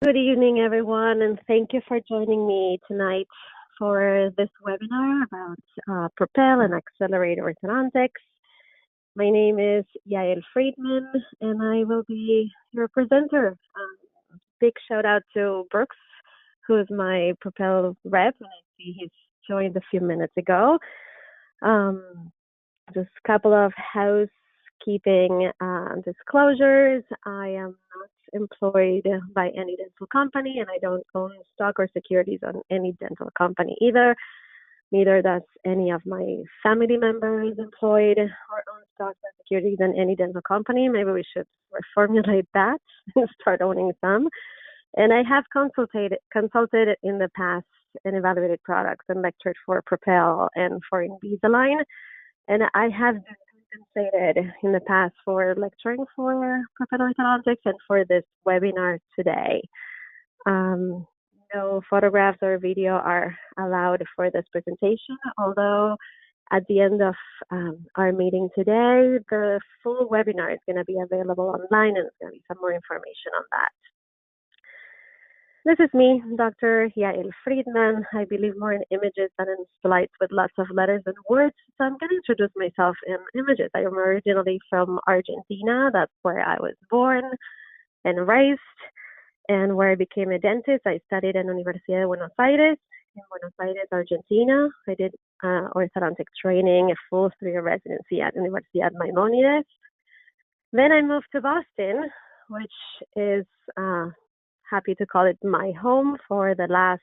Good evening, everyone, and thank you for joining me tonight for this webinar about Propel and Accelerate Orthodontics. My name is Yael Frydman, and I will be your presenter. Big shout out to Brooks, who is my Propel rep, and I see he's joined a few minutes ago. Just a couple of housekeeping disclosures. I am not employed by any dental company, and I don't own stock or securities on any dental company either. Neither does any of my family members employed or own stocks or securities in any dental company. Maybe we should reformulate that and start owning some. And I have consulted in the past and evaluated products and lectured for Propel and for Invisalign. And I have been compensated in the past for lecturing for Propel Orthodontics and for this webinar today. No photographs or video are allowed for this presentation, although at the end of our meeting today, the full webinar is going to be available online, and there's going to be some more information on that. This is me, Dr. Yael Frydman. I believe more in images than in slides with lots of letters and words, so I'm going to introduce myself in images. I am originally from Argentina. That's where I was born and raised, and where I became a dentist. I studied at Universidad Maimonides in Buenos Aires, Argentina. I did orthodontic training, a full 3-year residency at Universidad Maimonides. Then I moved to Boston, which is happy to call it my home for the last,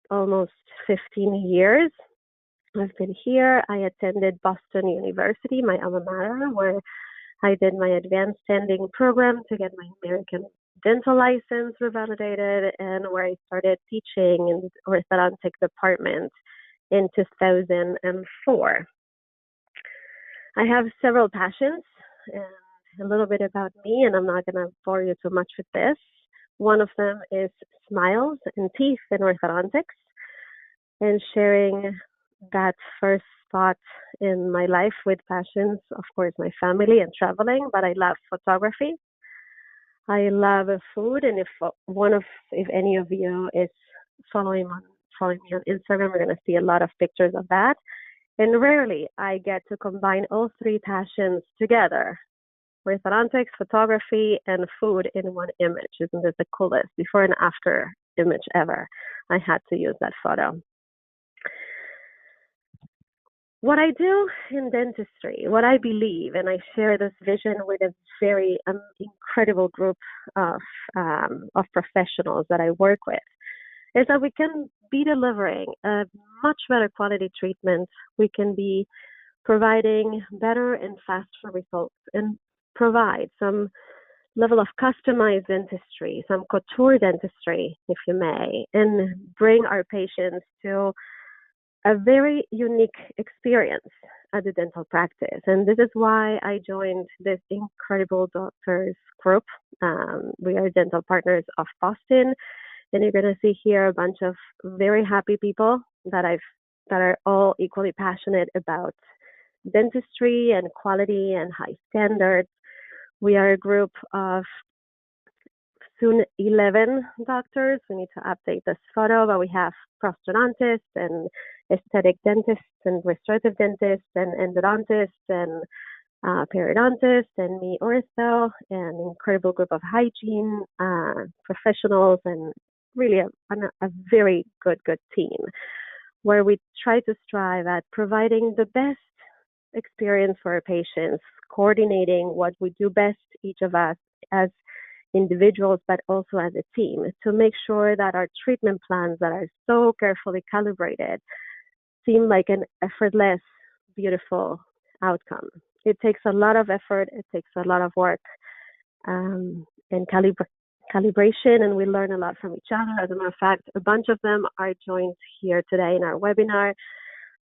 almost 15 years. I've been here. I attended Boston University, my alma mater, where I did my advanced standing program to get my American dental license revalidated, and where I started teaching in the orthodontic department in 2004. I have several passions and a little bit about me, and I'm not going to bore you too much with this. One of them is smiles and teeth in orthodontics, and sharing that first spot in my life with passions, of course, my family and traveling, but I love photography. I love food, and if any of you is following me on Instagram, we're going to see a lot of pictures of that. And rarely I get to combine all three passions together: orthodontics, photography, and food in one image. Isn't this the coolest before and after image ever? I had to use that photo. What I do in dentistry, what I believe, and I share this vision with a very incredible group of professionals that I work with, is that we can be delivering a much better quality treatment. We can be providing better and faster results, and provide some level of customized dentistry, some couture dentistry, if you may, and bring our patients to a very unique experience at the dental practice. And this is why I joined this incredible doctors group. We are dental partners of Boston, and you're going to see here a bunch of very happy people that are all equally passionate about dentistry and quality and high standards. We are a group of soon 11 doctors. We need to update this photo, but we have prosthodontists and aesthetic dentists and restorative dentists and endodontists and periodontists and me ortho, and an incredible group of hygiene professionals, and really a very good team, where we try to strive at providing the best experience for our patients, coordinating what we do best, each of us as individuals, but also as a team, to make sure that our treatment plans that are so carefully calibrated seem like an effortless, beautiful outcome. It takes a lot of effort, it takes a lot of work and calibration, and we learn a lot from each other. As a matter of fact, a bunch of them are joined here today in our webinar,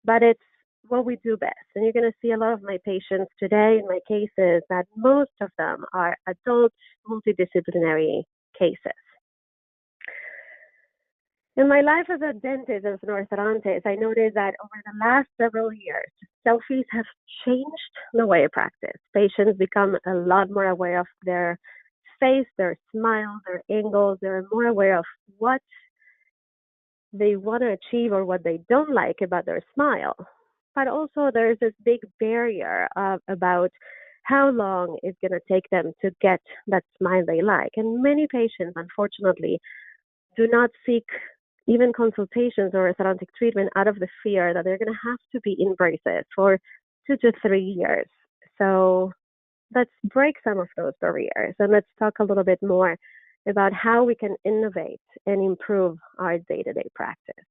but it's what we do best. And you're going to see a lot of my patients today in my cases, that most of them are adult multidisciplinary cases. In my life as a dentist, as an orthodontist, I noticed that over the last several years, selfies have changed the way I practice. Patients become a lot more aware of their face, their smile, their angles. They're more aware of what they want to achieve or what they don't like about their smile. But also there's this big barrier about how long it's going to take them to get that smile they like. And many patients, unfortunately, do not seek even consultations or orthodontic treatment out of the fear that they're going to have to be in braces for 2 to 3 years. So let's break some of those barriers and let's talk a little bit more about how we can innovate and improve our day-to-day practice.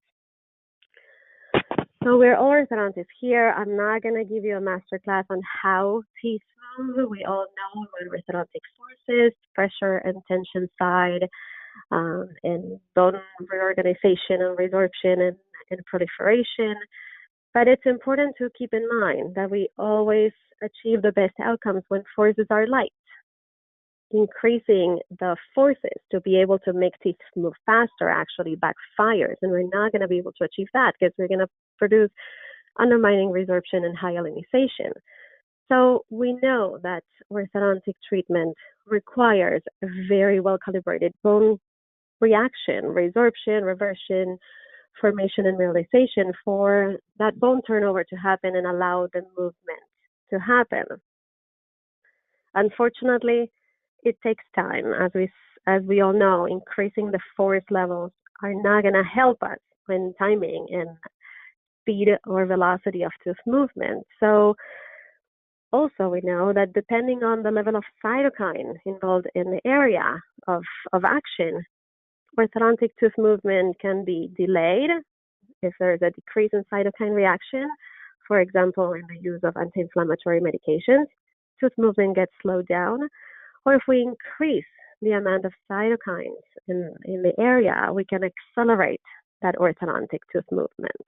So we're all orthodontists here. I'm not going to give you a master class on how teeth move. We all know what orthodontic forces, pressure and tension side, and bone reorganization and resorption and proliferation. But it's important to keep in mind that we always achieve the best outcomes when forces are light. Increasing the forces to be able to make teeth move faster actually backfires, and we're not going to be able to achieve that because we're going to produce undermining resorption and hyalinization. So we know that orthodontic treatment requires a very well-calibrated bone reaction, resorption, reversion, formation, and mineralization for that bone turnover to happen and allow the movement to happen. Unfortunately, it takes time. As we all know, increasing the force levels are not going to help us when timing and speed or velocity of tooth movement. So also we know that depending on the level of cytokine involved in the area of action, orthodontic tooth movement can be delayed if there's a decrease in cytokine reaction. For example, in the use of anti-inflammatory medications, tooth movement gets slowed down. Or if we increase the amount of cytokines in the area, we can accelerate that orthodontic tooth movement.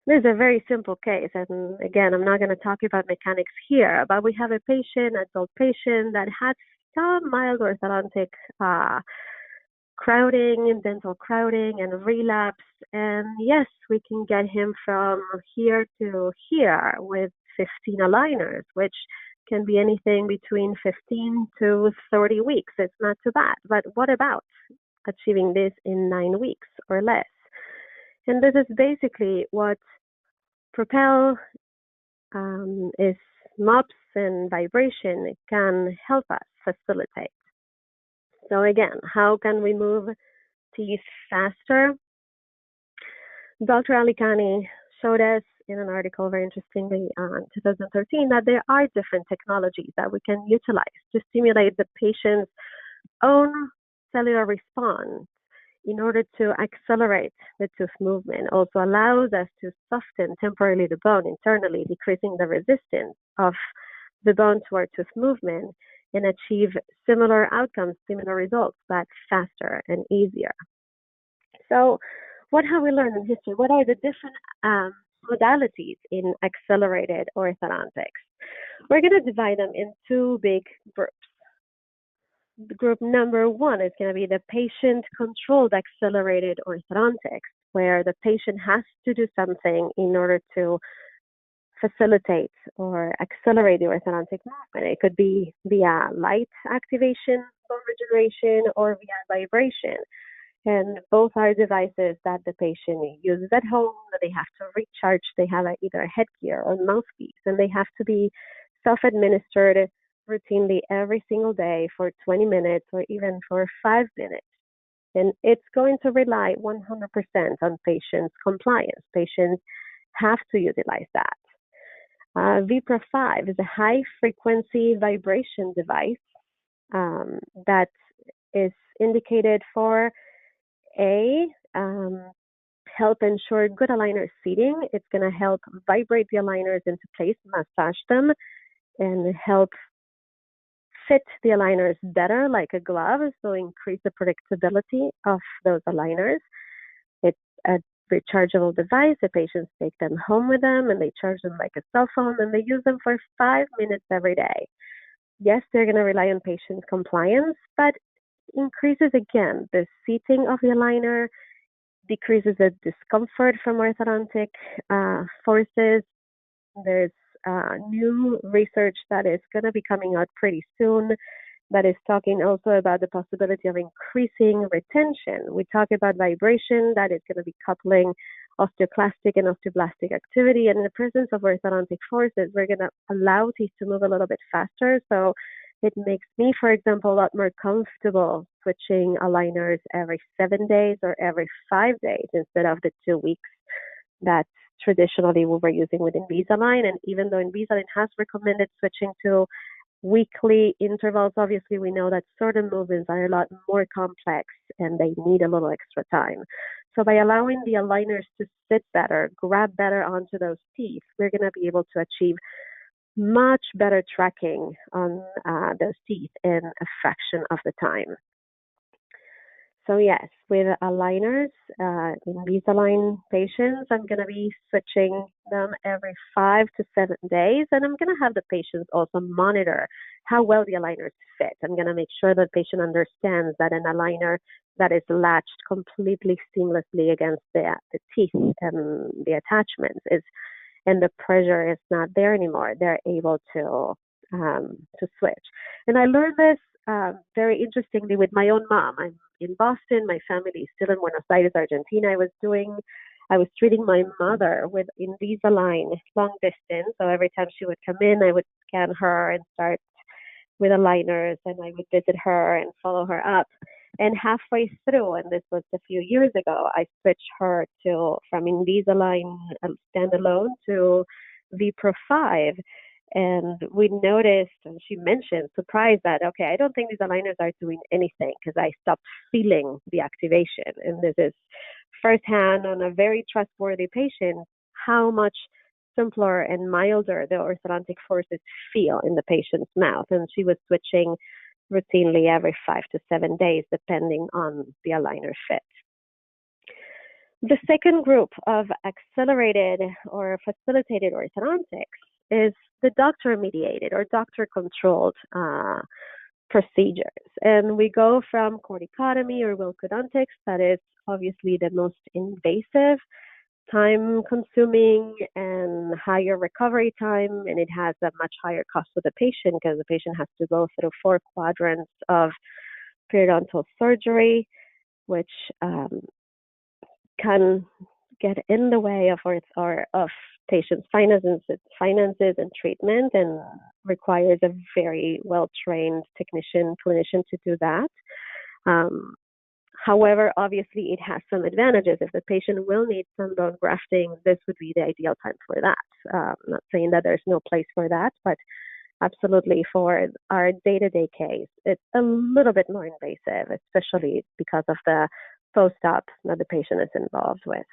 This is a very simple case, and again, I'm not going to talk about mechanics here, but we have a patient, adult patient, that had some mild orthodontic crowding, dental crowding, and relapse. And yes, we can get him from here to here with 15 aligners, which can be anything between 15 to 30 weeks. It's not too bad. But what about achieving this in 9 weeks or less? And this is basically what Propel is MOPs and vibration can help us facilitate. So again, how can we move teeth faster? Dr. Alicani showed us in an article very interestingly in 2013 that there are different technologies that we can utilize to stimulate the patient's own cellular response in order to accelerate the tooth movement. Also allows us to soften temporarily the bone internally, decreasing the resistance of the bone to our tooth movement and achieve similar outcomes, similar results, but faster and easier. So what have we learned in history? What are the different modalities in accelerated orthodontics? We're going to divide them in 2 big groups. Group number 1 is going to be the patient-controlled accelerated orthodontics, where the patient has to do something in order to facilitate or accelerate the orthodontic movement. It could be via light activation, bone regeneration, or via vibration. And both are devices that the patient uses at home, that they have to recharge. They have either a headgear or mouthpiece, and they have to be self-administered routinely every single day for 20 minutes or even for 5 minutes. And it's going to rely 100% on patients' compliance. Patients have to utilize that. VPRO 5 is a high-frequency vibration device that is indicated for help ensure good aligner seating. It's going to help vibrate the aligners into place, massage them, and help fit the aligners better like a glove, so increase the predictability of those aligners. It's a rechargeable device. The patients take them home with them and they charge them like a cell phone, and they use them for 5 minutes every day. Yes, they're going to rely on patient compliance, but increases again the seating of the aligner, decreases the discomfort from orthodontic forces. There's new research that is going to be coming out pretty soon that is talking also about the possibility of increasing retention. We talk about vibration, that is going to be coupling osteoclastic and osteoblastic activity. And in the presence of orthodontic forces, we're going to allow teeth to move a little bit faster. So it makes me, for example, a lot more comfortable switching aligners every 7 days or every 5 days instead of the 2 weeks that traditionally we were using with Invisalign. And even though Invisalign has recommended switching to weekly intervals, obviously we know that certain movements are a lot more complex and they need a little extra time. So by allowing the aligners to sit better, grab better onto those teeth, we're going to be able to achieve much better tracking on those teeth in a fraction of the time. So yes, with aligners, Invisalign patients, I'm going to be switching them every 5 to 7 days, and I'm going to have the patients also monitor how well the aligners fit. I'm going to make sure that the patient understands that an aligner that is latched completely seamlessly against the teeth and the attachments and the pressure is not there anymore. They're able to switch. And I learned this very interestingly with my own mom. I'm in Boston. My family is still in Buenos Aires, Argentina. I was treating my mother with Invisalign long distance. So every time she would come in, I would scan her and start with aligners, and I would visit her and follow her up. And halfway through, and this was a few years ago, I switched her from Invisalign standalone to the Pro 5. And we noticed, and she mentioned, surprised that, okay, I don't think these aligners are doing anything because I stopped feeling the activation. And this is firsthand on a very trustworthy patient, how much simpler and milder the orthodontic forces feel in the patient's mouth. And she was switching routinely every 5 to 7 days, depending on the aligner fit. The second group of accelerated or facilitated orthodontics is the doctor-mediated or doctor-controlled procedures. And we go from corticotomy or wilcodontics, that is obviously the most invasive, time-consuming, and higher recovery time, and it has a much higher cost for the patient because the patient has to go through 4 quadrants of periodontal surgery, which can get in the way of patients' finances and treatment, and requires a very well-trained clinician to do that. However, obviously, it has some advantages. If the patient will need some bone grafting, this would be the ideal time for that. I'm not saying that there's no place for that, but absolutely for our day-to-day case, it's a little bit more invasive, especially because of the post-op that the patient is involved with.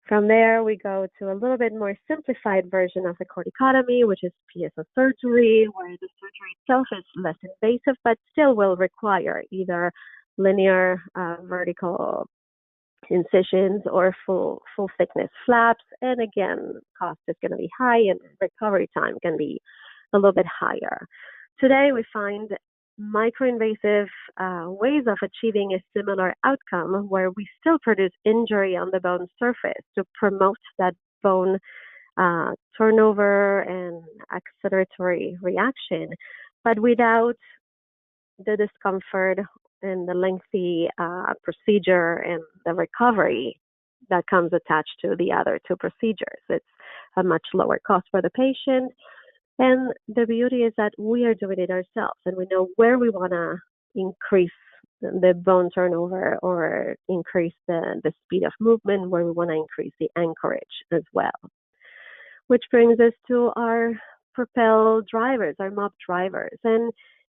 From there, we go to a little bit more simplified version of the corticotomy, which is PSO surgery, where the surgery itself is less invasive, but still will require either linear vertical incisions or full thickness flaps. And again, cost is going to be high and recovery time can be a little bit higher. Today, we find microinvasive ways of achieving a similar outcome where we still produce injury on the bone surface to promote that bone turnover and acceleratory reaction, but without the discomfort and the lengthy procedure and the recovery that comes attached to the other 2 procedures. It's a much lower cost for the patient. And the beauty is that we are doing it ourselves, and we know where we want to increase the bone turnover or increase the speed of movement, where we want to increase the anchorage as well. Which brings us to our Propel Drivers, our MOP drivers. And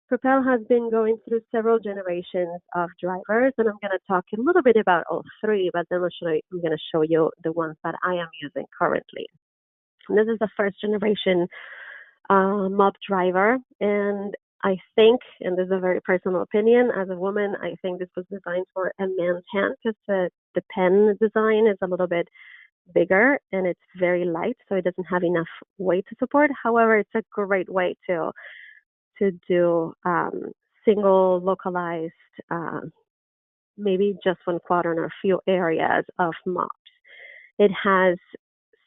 Propel has been going through several generations of drivers, and I'm going to talk a little bit about all 3, but then I'm going to show you the ones that I am using currently. And this is the first generation MOP driver, and I think, and this is a very personal opinion, as a woman, I think this was designed for a man's hand because the pen design is a little bit bigger and it's very light, so it doesn't have enough weight to support. However, it's a great way to do single localized, maybe just 1 quadrant or a few areas of MOPs. It has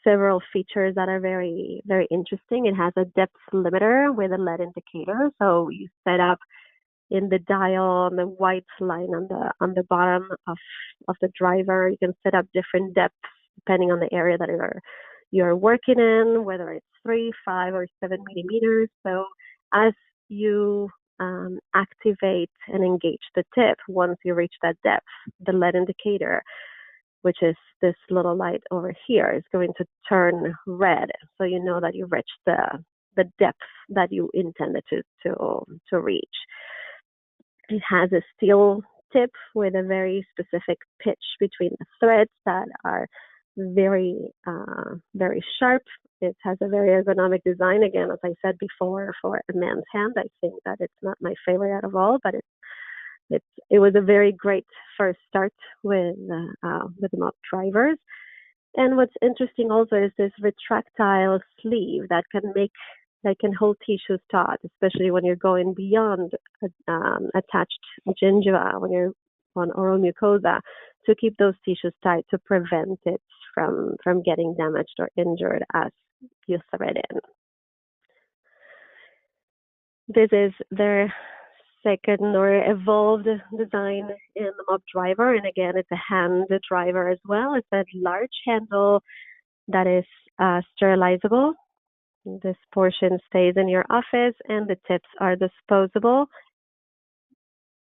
several features that are very, very interesting. It has a depth limiter with a LED indicator. So you set up in the dial on the white line on the bottom of the driver. You can set up different depths depending on the area that you're working in, whether it's 3, 5, or 7 millimeters. So as you activate and engage the tip, once you reach that depth, the LED indicator, which is this little light over here, is going to turn red. So you know that you reached the depth that you intended to reach. It has a steel tip with a very specific pitch between the threads that are very, very sharp. It has a very ergonomic design. Again, as I said before, for a man's hand, I think that it's not my favorite out of all, but it was a very great first start with the MOP drivers. And what's interesting also is this retractile sleeve that can hold tissues taut, especially when you're going beyond attached gingiva, when you're on oral mucosa, to keep those tissues tight to prevent it from getting damaged or injured as you thread in. This is their second or evolved design in the MOP driver, and again, it's a hand driver as well. It's a large handle that is sterilizable. This portion stays in your office, and the tips are disposable.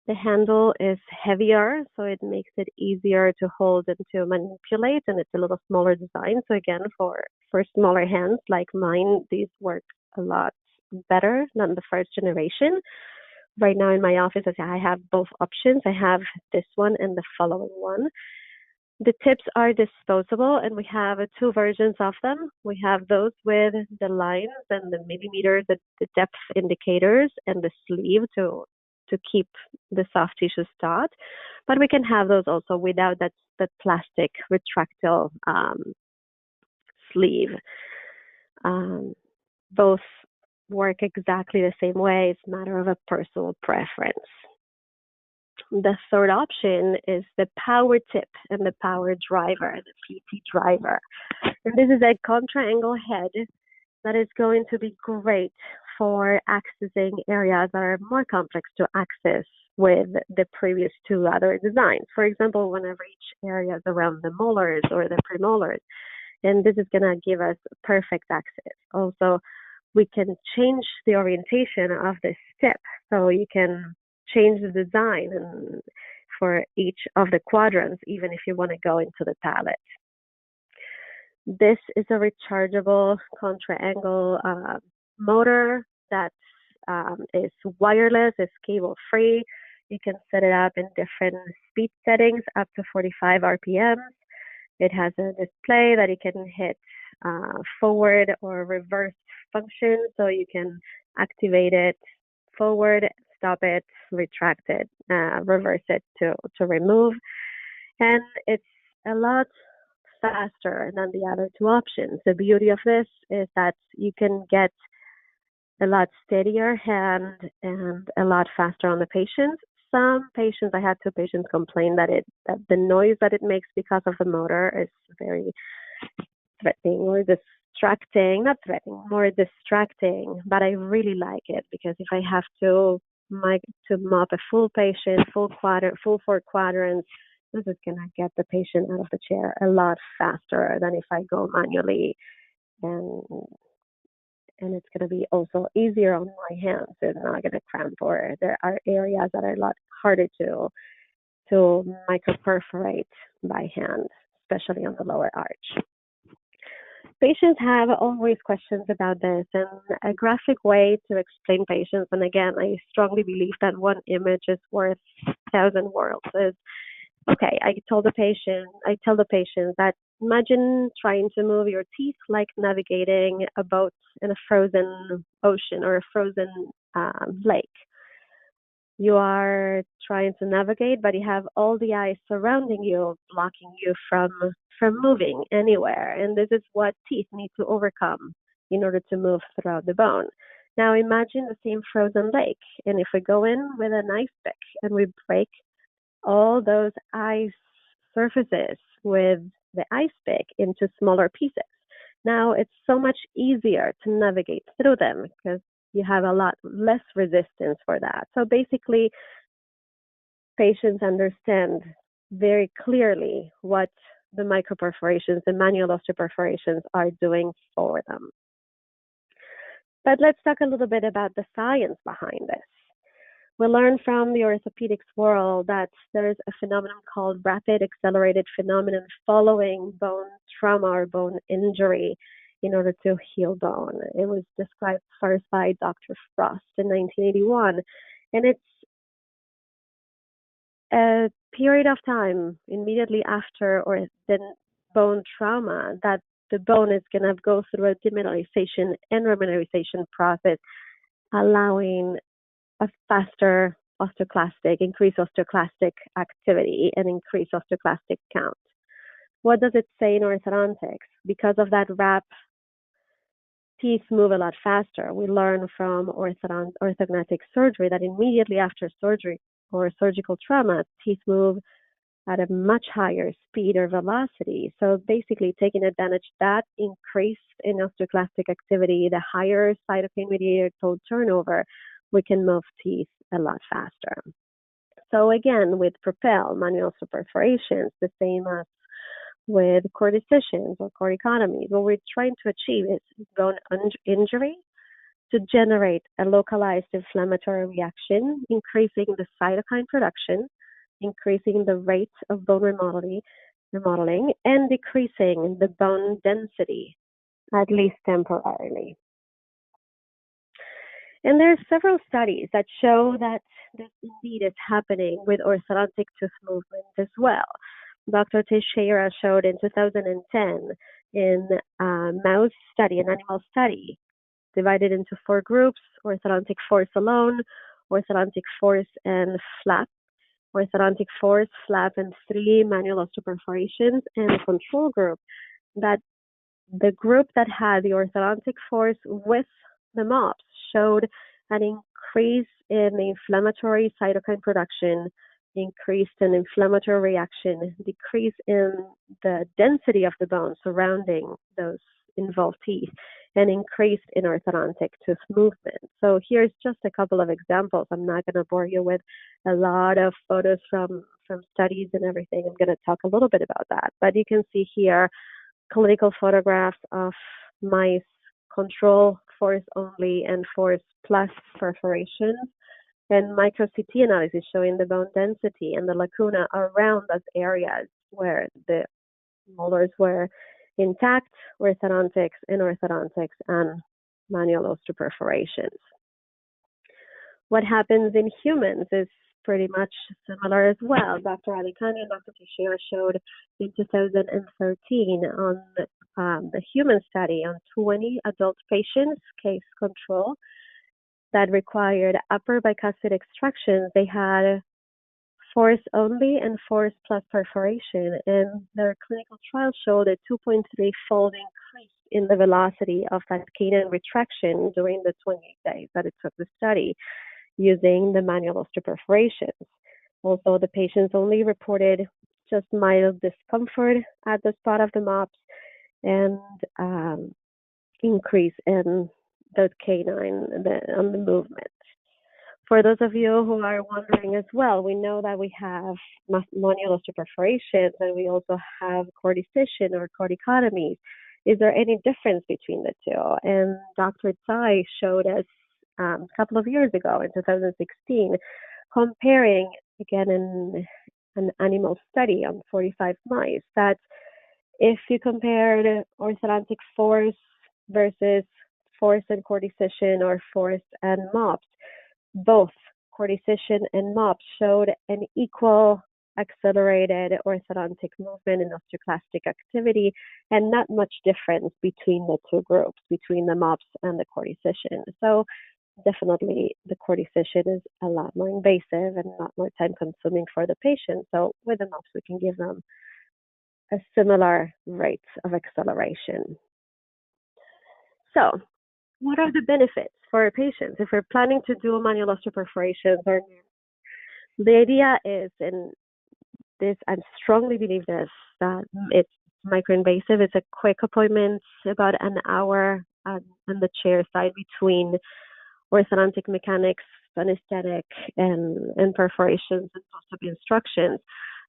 The handle is heavier, so it makes it easier to hold and to manipulate, and it's a little smaller design. So again, for smaller hands like mine, these work a lot better than the first generation. Right now in my office, I have both options. I have this one and the following one. The tips are disposable, and we have two versions of them. We have those with the lines and the millimeters, the depth indicators, and the sleeve to keep the soft tissues taut. But we can have those also without that plastic retractile sleeve. Both work exactly the same way. It's a matter of a personal preference. The third option is the power tip and the power driver, the PT driver. And this is a contra-angle head that is going to be great for accessing areas that are more complex to access with the previous two other designs. For example, when I reach areas around the molars or the premolars, and this is going to give us perfect access. Also, we can change the orientation of this tip, so you can change the design for each of the quadrants, even if you want to go into the palette. This is a rechargeable contra-angle motor that is wireless, it's cable-free. You can set it up in different speed settings, up to 45 RPMs. It has a display that you can hit forward or reverse function, so you can activate it forward, stop it, retract it, reverse it to remove. And it's a lot faster than the other two options. The beauty of this is that you can get a lot steadier hand and a lot faster on the patients. Some patients, I had two patients complain that the noise that it makes because of the motor is very threatening or distracting, not threatening, more distracting, but I really like it because if I have to mop a full patient, full 4 quadrants, this is going to get the patient out of the chair a lot faster than if I go manually, and it's going to be also easier on my hands. It's not going to cramp, or there are areas that are a lot harder to micro-perforate by hand, especially on the lower arch. Patients have always questions about this, and a graphic way to explain patients, and again, I strongly believe that one image is worth 1,000 words, is, okay, I tell the patient that imagine trying to move your teeth like navigating a boat in a frozen ocean or a frozen lake. You are trying to navigate, but you have all the ice surrounding you, blocking you from moving anywhere. And this is what teeth need to overcome in order to move throughout the bone. Now imagine the same frozen lake. And if we go in with an ice pick and we break all those ice surfaces with the ice pick into smaller pieces, Now it's so much easier to navigate through them because you have a lot less resistance for that. So basically, patients understand very clearly what the micro-perforations and manual osteoperforations are doing for them. But let's talk a little bit about the science behind this. We learn from the orthopedics world that there's a phenomenon called rapid accelerated phenomenon following bone trauma or bone injury in order to heal bone. It was described first by Dr. Frost in 1981, and it's a period of time immediately after or then bone trauma that the bone is going to go through a demineralization and remineralization process, allowing a faster increased osteoclastic activity and increased osteoclastic count. What does it say in orthodontics? Because of that RAP, teeth move a lot faster. We learn from orthodontic surgery that immediately after surgery or surgical trauma, teeth move at a much higher speed or velocity. So basically taking advantage of that increase in osteoclastic activity, the higher cytokine-mediated total turnover, we can move teeth a lot faster. So again, with Propel, manual osteoperforations, the same as with core decisions or core economies, what we're trying to achieve is bone injury to generate a localized inflammatory reaction, increasing the cytokine production, increasing the rate of bone remodeling, and decreasing the bone density, at least temporarily. And there are several studies that show that this indeed is happening with orthodontic tooth movement as well. Dr. Teixeira showed in 2010 in a mouse study, an animal study, divided into 4 groups: orthodontic force alone, orthodontic force and flap, orthodontic force, flap, and 3 manual osteoperforations, and a control group. That the group that had the orthodontic force with the MOPs showed an increase in the inflammatory cytokine production, increase in inflammatory reaction, decrease in the density of the bone surrounding those involved teeth, and increase in orthodontic tooth movement. So here's just a couple of examples. I'm not going to bore you with a lot of photos from studies and everything. I'm going to talk a little bit about that. But you can see here clinical photographs of mice, control force only and force plus perforations, and micro-CT analysis showing the bone density and the lacuna around those areas where the molars were intact, orthodontics and manual osteoperforations. What happens in humans is pretty much similar as well. Dr. Alicani and Dr. Teixeira showed in 2013 on the human study on 20 adult patients, case control, that required upper bicuspid extractions. They had force only and force plus perforation, and their clinical trial showed a 2.3-fold increase in the velocity of that canine retraction during the 28 days that it took the study using the manual osteoperforations. Also, the patients only reported just mild discomfort at the spot of the MOPs and increase in the canine on the movement. For those of you who are wondering as well, we know that we have manual osteoperforations and we also have core decision or core economies. Is there any difference between the two? And Dr. Tsai showed us a couple of years ago in 2016, comparing again in an animal study on 45 mice, that if you compared orthodontic force versus force and core decision or force and MOPs, both core decision and MOPs showed an equal accelerated orthodontic movement and osteoclastic activity, and not much difference between the two groups, between the MOPs and the core decision. So definitely the core decision is a lot more invasive and a lot more time consuming for the patient. So with the MOPs, we can give them a similar rate of acceleration. So what are the benefits for patients if we're planning to do manual osteoperforations? Or the idea is, and this I strongly believe this, that it's microinvasive. It's a quick appointment, about an hour on the chair side between orthodontic mechanics, anesthetic, and perforations and post-op instructions.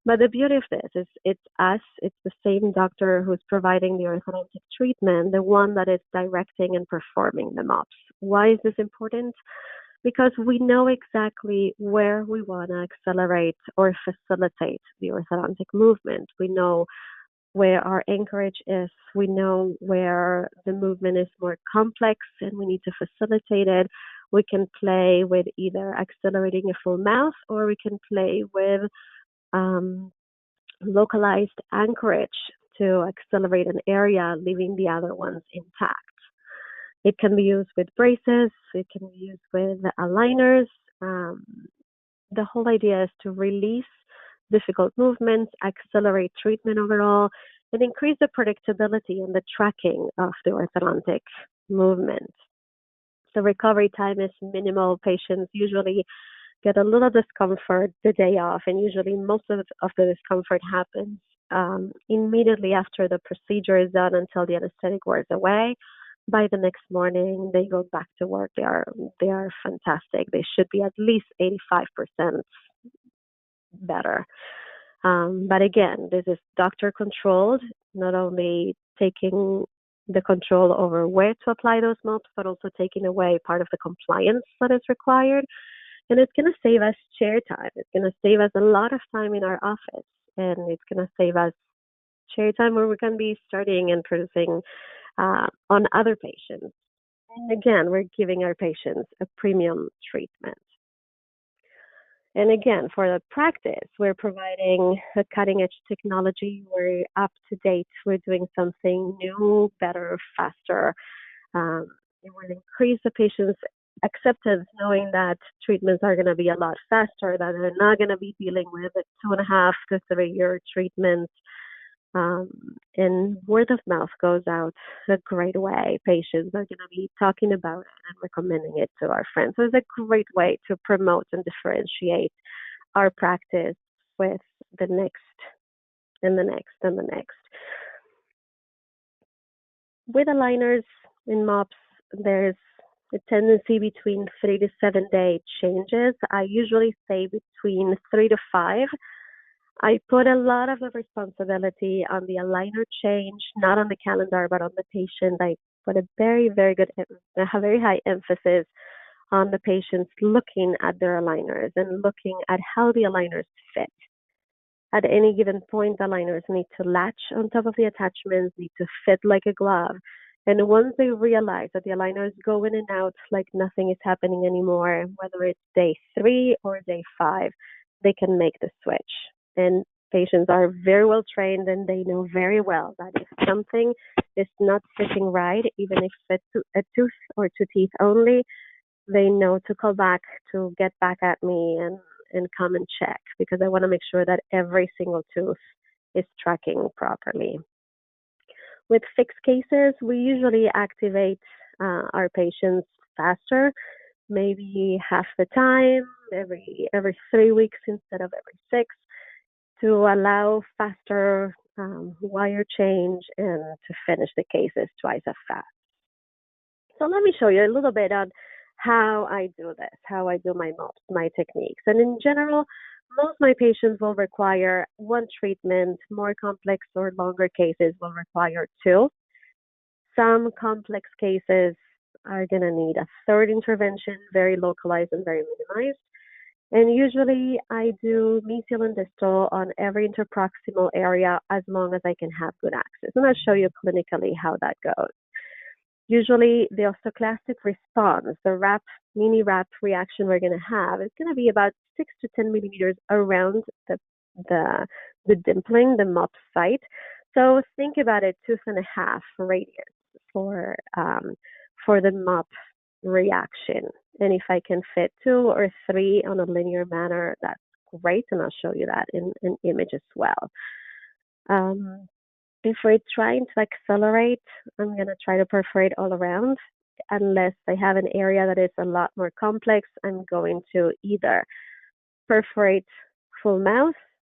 But the beauty of this is it's the same doctor who's providing the orthodontic treatment, the one that is directing and performing the MOPs. Why is this important? Because we know exactly where we want to accelerate or facilitate the orthodontic movement. We know where our anchorage is. We know where the movement is more complex and we need to facilitate it. We can play with either accelerating a full mouth, or we can play with localized anchorage to accelerate an area, leaving the other ones intact. It can be used with braces. It can be used with aligners. The whole idea is to release difficult movements, accelerate treatment overall, and increase the predictability and the tracking of the orthodontic movement. The recovery time is minimal. Patients usually get a little discomfort the day off, and usually most of the discomfort happens immediately after the procedure is done until the anesthetic wears away. By the next morning, they go back to work. They are fantastic. They should be at least 85% better. But again, this is doctor controlled, not only taking the control over where to apply those MOPs, but also taking away part of the compliance that is required. And it's going to save us chair time. It's going to save us a lot of time in our office. And it's going to save us chair time where we can be studying and producing on other patients. And again, we're giving our patients a premium treatment. And again, for the practice, we're providing a cutting-edge technology. We're up to date. We're doing something new, better, faster. It will increase the patient's acceptance, knowing that treatments are going to be a lot faster, that they're not going to be dealing with a 2.5 to 3 year treatment. And word of mouth goes out a great way. Patients are going to be talking about it and recommending it to our friends. So it's a great way to promote and differentiate our practice with the next and the next and the next. With aligners and MOPs, there's a tendency between 3 to 7 day changes. I usually say between 3 to 5. I put a lot of the responsibility on the aligner change, not on the calendar, but on the patient. I put a very high emphasis on the patients looking at their aligners and looking at how the aligners fit. At any given point, the aligners need to latch on top of the attachments, need to fit like a glove. And once they realize that the aligners go in and out like nothing is happening anymore, whether it's day 3 or day 5, they can make the switch. And patients are very well trained, and they know very well that if something is not fitting right, even if it's a tooth or 2 teeth only, they know to call back, to get back at me and come and check, because I want to make sure that every single tooth is tracking properly. With fixed cases, we usually activate our patients faster, maybe half the time, every 3 weeks instead of every 6. To allow faster wire change and to finish the cases twice as fast. So let me show you a little bit on how I do this, how I do my MOPs, my techniques. And in general, most of my patients will require 1 treatment. More complex or longer cases will require 2. Some complex cases are going to need a 3rd intervention, very localized and very minimized. And usually I do mesial and distal on every interproximal area as long as I can have good access. And I'll show you clinically how that goes. Usually the osteoclastic response, the mini wrap reaction we're going to have is going to be about 6 to 10 millimeters around the dimpling, the MOP site. So think about it, 2.5 radius for the MOP reaction. And if I can fit 2 or 3 on a linear manner, that's great. And I'll show you that in an image as well. If we're trying to accelerate, I'm going to try to perforate all around. Unless I have an area that is a lot more complex, I'm going to either perforate full mouth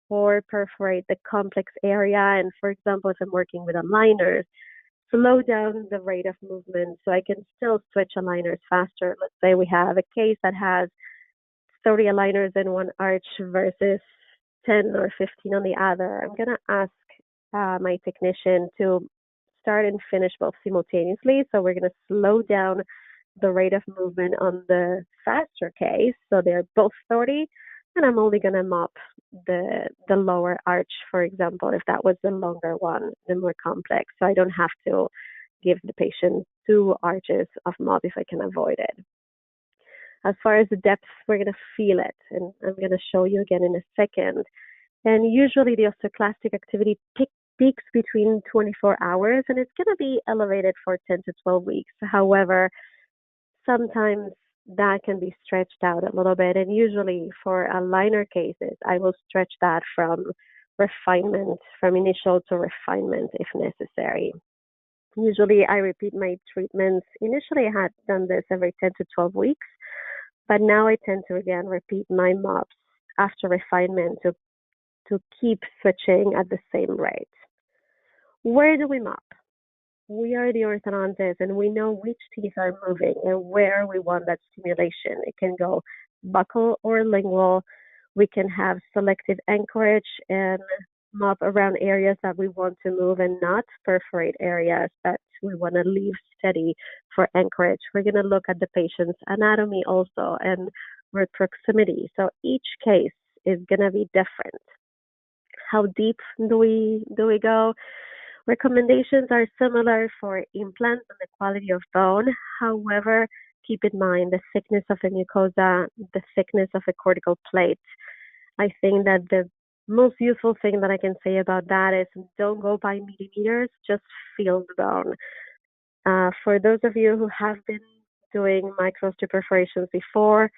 or perforate the complex area. And for example, if I'm working with aligners, slow down the rate of movement so I can still switch aligners faster. Let's say we have a case that has 30 aligners in one arch versus 10 or 15 on the other. I'm going to ask my technician to start and finish both simultaneously. So we're going to slow down the rate of movement on the faster case. So they're both 30, and I'm only going to mop the lower arch, for example, if that was the longer one, the more complex. So I don't have to give the patient 2 arches of mop if I can avoid it. As far as the depth, we're going to feel it, and I'm going to show you again in a second. And usually the osteoclastic activity peaks between 24 hours, and it's going to be elevated for 10 to 12 weeks. However, sometimes that can be stretched out a little bit, and usually for aligner cases, I will stretch that from refinement, from initial to refinement if necessary. Usually I repeat my treatments. Initially I had done this every 10 to 12 weeks, but now I tend to again repeat my mops after refinement to keep switching at the same rate. Where do we mop? We are the orthodontists, and we know which teeth are moving and where we want that stimulation. It can go buccal or lingual. We can have selective anchorage and mop around areas that we want to move and not perforate areas that we want to leave steady for anchorage. We're going to look at the patient's anatomy also and root proximity. So each case is going to be different. How deep do we go? Recommendations are similar for implants and the quality of bone. However, keep in mind the thickness of the mucosa, the thickness of the cortical plate. I think that the most useful thing that I can say about that is don't go by millimeters, just feel the bone. For those of you who have been doing micro-osteoperforations before,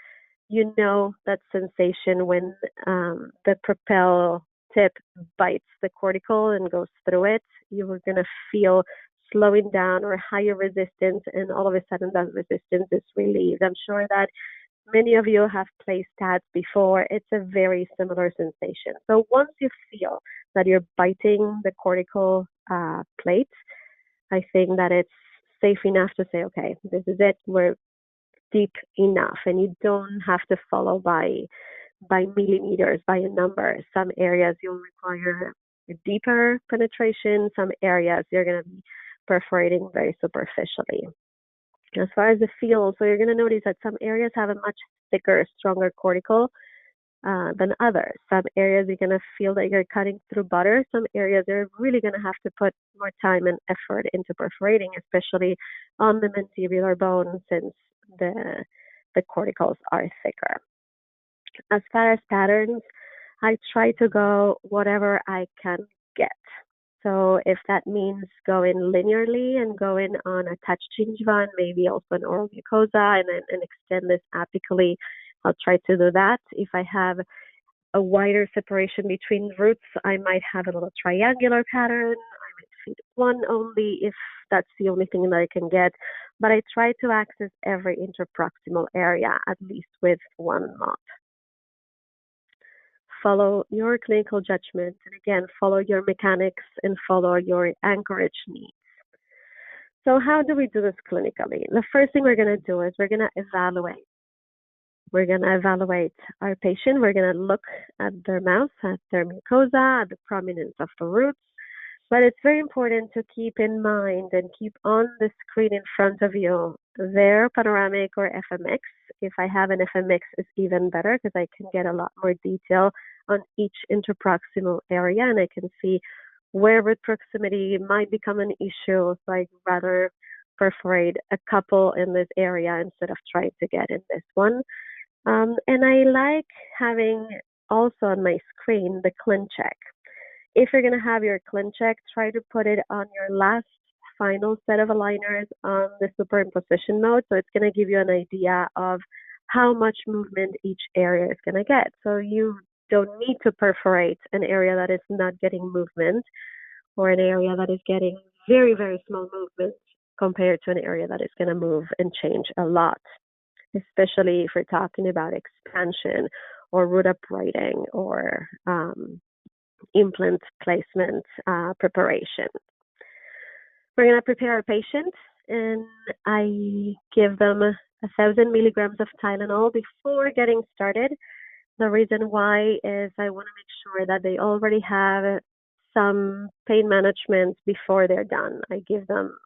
you know that sensation when the Propel tip bites the cortical and goes through it. You are going to feel slowing down or higher resistance, and all of a sudden that resistance is relieved. I'm sure that many of you have placed tabs before. It's a very similar sensation. So once you feel that you're biting the cortical plate, I think that it's safe enough to say, okay, this is it. We're deep enough, and you don't have to follow by millimeters, by a number. Some areas you'll require a deeper penetration. Some areas you're going to be perforating very superficially. As far as the feel, so you're going to notice that some areas have a much thicker, stronger cortical than others. Some areas you're going to feel that you're cutting through butter. Some areas you're really going to have to put more time and effort into perforating, especially on the mandibular bone, since the corticals are thicker. As far as patterns, I try to go whatever I can get. So if that means going linearly and going on a touch gingiva and maybe also an oral mucosa and extend this apically, I'll try to do that. If I have a wider separation between roots, I might have a little triangular pattern. I might feed one only if that's the only thing that I can get. But I try to access every interproximal area, at least with one mop. Follow your clinical judgment, and again, follow your mechanics and follow your anchorage needs. So how do we do this clinically? The first thing we're going to do is we're going to evaluate. We're going to evaluate our patient. We're going to look at their mouth, at their mucosa, at the prominence of the roots. But it's very important to keep in mind and keep on the screen in front of you their panoramic or FMX. If I have an FMX, it's even better because I can get a lot more detail on each interproximal area, and I can see where root proximity might become an issue. So I'd rather perforate a couple in this area instead of trying to get in this one. And I like having also on my screen the clean check. If you're going to have your clean check, try to put it on your last final set of aligners on the superimposition mode. So it's going to give you an idea of how much movement each area is going to get. So you don't need to perforate an area that is not getting movement or an area that is getting very, very small movement compared to an area that is going to move and change a lot, especially if we're talking about expansion or root uprighting or implant placement preparation. We're going to prepare our patient, and I give them 1,000 milligrams of Tylenol before getting started. The reason why is I want to make sure that they already have some pain management before they're done. I give them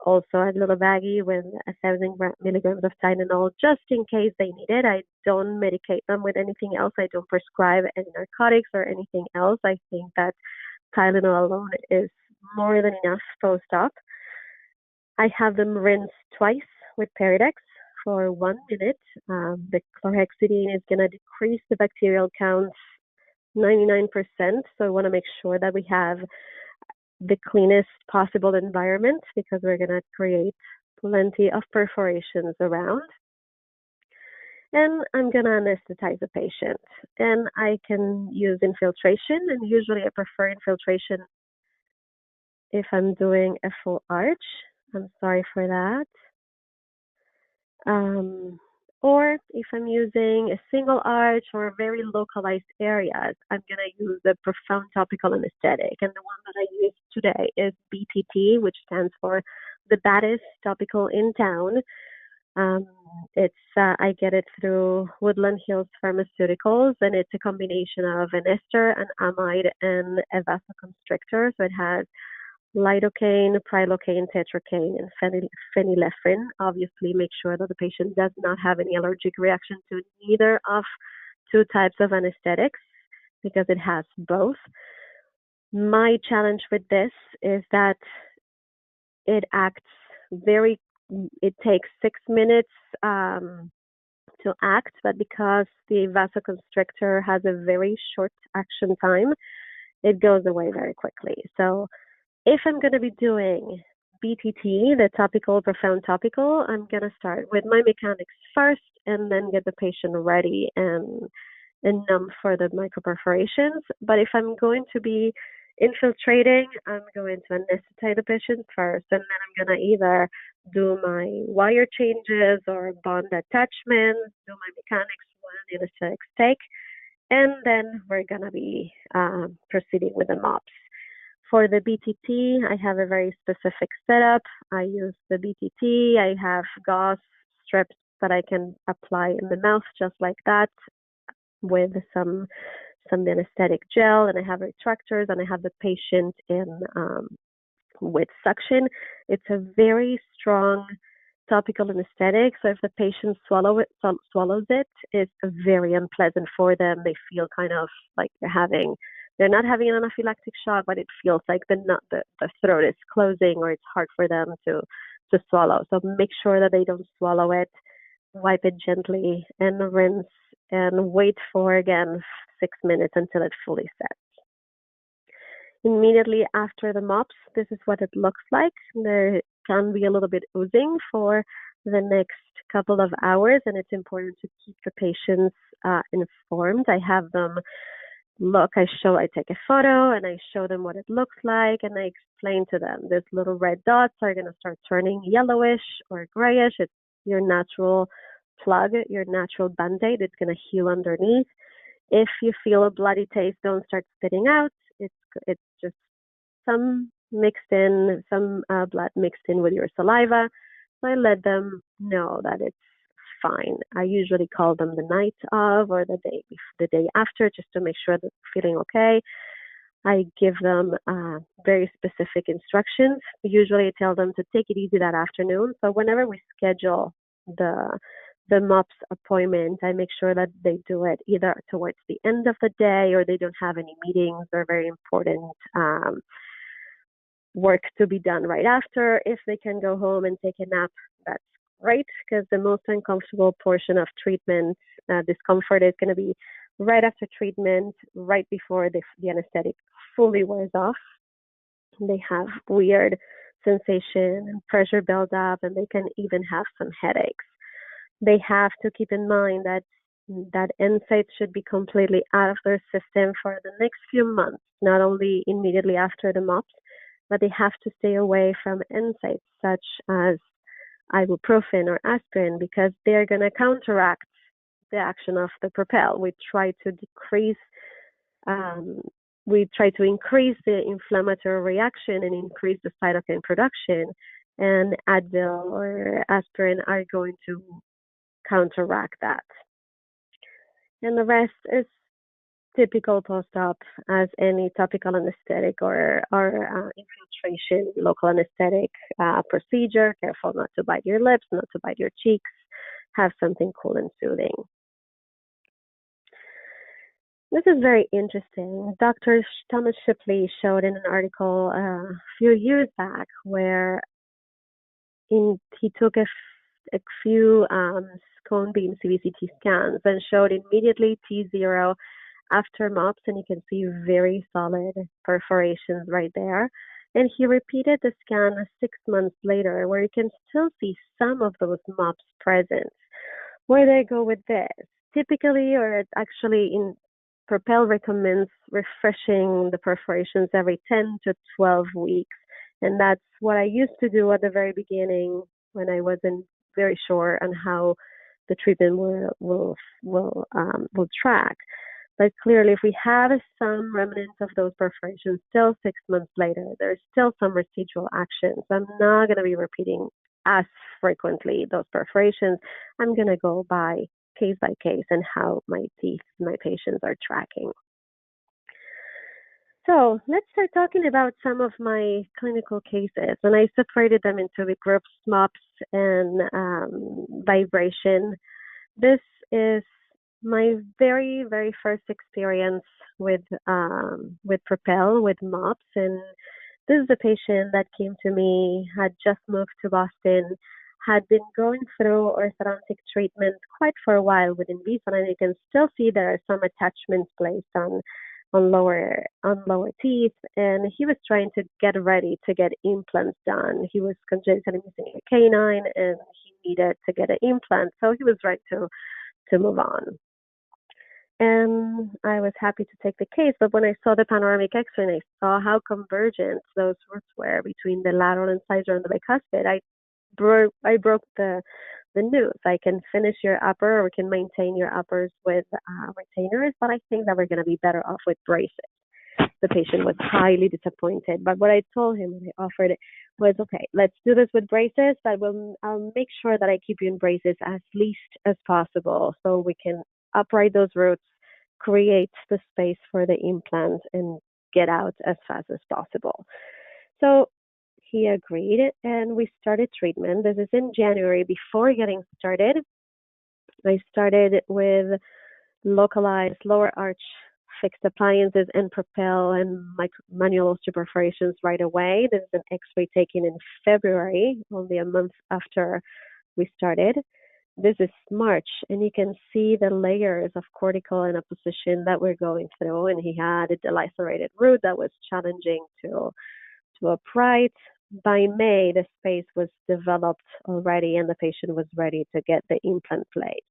also a little baggie with 1,000 milligrams of Tylenol just in case they need it. I don't medicate them with anything else. I don't prescribe any narcotics or anything else. I think that Tylenol alone is more than enough post-op. I have them rinse twice with Peridex for 1 minute. The chlorhexidine is going to decrease the bacterial counts 99%. So I want to make sure that we have the cleanest possible environment because we're going to create plenty of perforations around. And I'm going to anesthetize the patient. And I can use infiltration, and usually I prefer infiltration if I'm doing a full arch. I'm sorry for that. Or if I'm using a single arch or very localized areas, I'm going to use the profound topical anesthetic. And the one that I use today is BTT, which stands for the baddest topical in town. I get it through Woodland Hills Pharmaceuticals, and it's a combination of an ester, an amide, and a vasoconstrictor. So it has lidocaine, prilocaine, tetracaine, and phenylephrine. Obviously, make sure that the patient does not have any allergic reaction to neither of two types of anesthetics because it has both. My challenge with this is that it takes 6 minutes to act, but because the vasoconstrictor has a very short action time, it goes away very quickly. So if I'm going to be doing BTT, the topical, profound topical, I'm going to start with my mechanics first and then get the patient ready and numb for the micro-perforations. But if I'm going to be infiltrating, I'm going to anesthetize the patient first, and then I'm going to either do my wire changes or bond attachments, do my mechanics while the anesthetics take, and then we're going to be proceeding with the MOPs. For the BTT, I have a very specific setup. I use the BTT. I have gauze strips that I can apply in the mouth just like that with some anesthetic gel, and I have retractors, and I have the patient in with suction. It's a very strong topical anesthetic, so if the patient swallows it, it's very unpleasant for them. They feel kind of like they're not having an anaphylactic shock, but it feels like the throat is closing or it's hard for them to swallow. So make sure that they don't swallow it. Wipe it gently and rinse and wait for, again, 6 minutes until it fully sets. Immediately after the MOPs, this is what it looks like. There can be a little bit oozing for the next couple of hours, and it's important to keep the patients informed. I have them I take a photo and I show them what it looks like, and I explain to them these little red dots are going to start turning yellowish or grayish. It's your natural plug, your natural band-aid. It's going to heal underneath. If you feel a bloody taste, don't start spitting out. It's just some blood mixed in with your saliva. So I let them know that it's fine. I usually call them the night of or the day after, just to make sure that they're feeling okay. I give them very specific instructions. Usually I tell them to take it easy that afternoon. So whenever we schedule the MOPS appointment, I make sure that they do it either towards the end of the day or they don't have any meetings or very important work to be done right after. If they can go home and take a nap, that's great, because the most uncomfortable portion of treatment, discomfort, is going to be right after treatment, right before the anesthetic fully wears off. They have weird sensation and pressure buildup, and they can even have some headaches. They have to keep in mind that NSAIDs should be completely out of their system for the next few months, not only immediately after the MOPS, but they have to stay away from NSAIDs such as ibuprofen or aspirin, because they're going to counteract the action of the Propel. We try to decrease we try to increase the inflammatory reaction and increase the cytokine production, and Advil or aspirin are going to counteract that. And the rest is typical post-op as any topical anesthetic or infiltration, local anesthetic procedure. Careful not to bite your lips, not to bite your cheeks. Have something cool and soothing. This is very interesting. Dr. Thomas Shipley showed in an article a few years back where he took a few cone beam CBCT scans and showed immediately T0 after MOPs, and you can see very solid perforations right there. And he repeated the scan 6 months later where you can still see some of those MOPs present. Where do I go with this? Typically, or actually in Propel recommends refreshing the perforations every 10 to 12 weeks. And that's what I used to do at the very beginning when I wasn't very sure on how the treatment will track. But clearly, if we have some remnants of those perforations still 6 months later, there's still some residual actions. I'm not going to be repeating as frequently those perforations. I'm going to go by case and how my teeth, my patients are tracking. So let's start talking about some of my clinical cases. And I separated them into the groups, MOPs and vibration. This is my very, very first experience with Propel, with MOPs. And this is a patient that came to me, had just moved to Boston, had been going through orthodontic treatment quite for a while with Invisalign. You can still see there are some attachments placed on lower teeth, and he was trying to get ready to get implants done. He was congenitally missing a canine, and he needed to get an implant, so he was ready to move on. And I was happy to take the case, but when I saw the panoramic X-ray and I saw how convergent those roots were between the lateral incisor and the bicuspid, I broke the news. I can finish your upper, or we can maintain your uppers with retainers, but I think that we're going to be better off with braces. The patient was highly disappointed, but what I told him when I offered it was, okay, let's do this with braces, but I'll make sure that I keep you in braces as least as possible so we can upright those roots, create the space for the implant, and get out as fast as possible. So he agreed, and we started treatment. This is in January. Before getting started, I started with localized lower arch fixed appliances and Propel and manual osteoperforations right away. This is an X-ray taken in February, only a month after we started. This is March, and you can see the layers of cortical and apposition that we're going through. And he had a delacerated root that was challenging to upright. By May, the space was developed already, and the patient was ready to get the implant placed.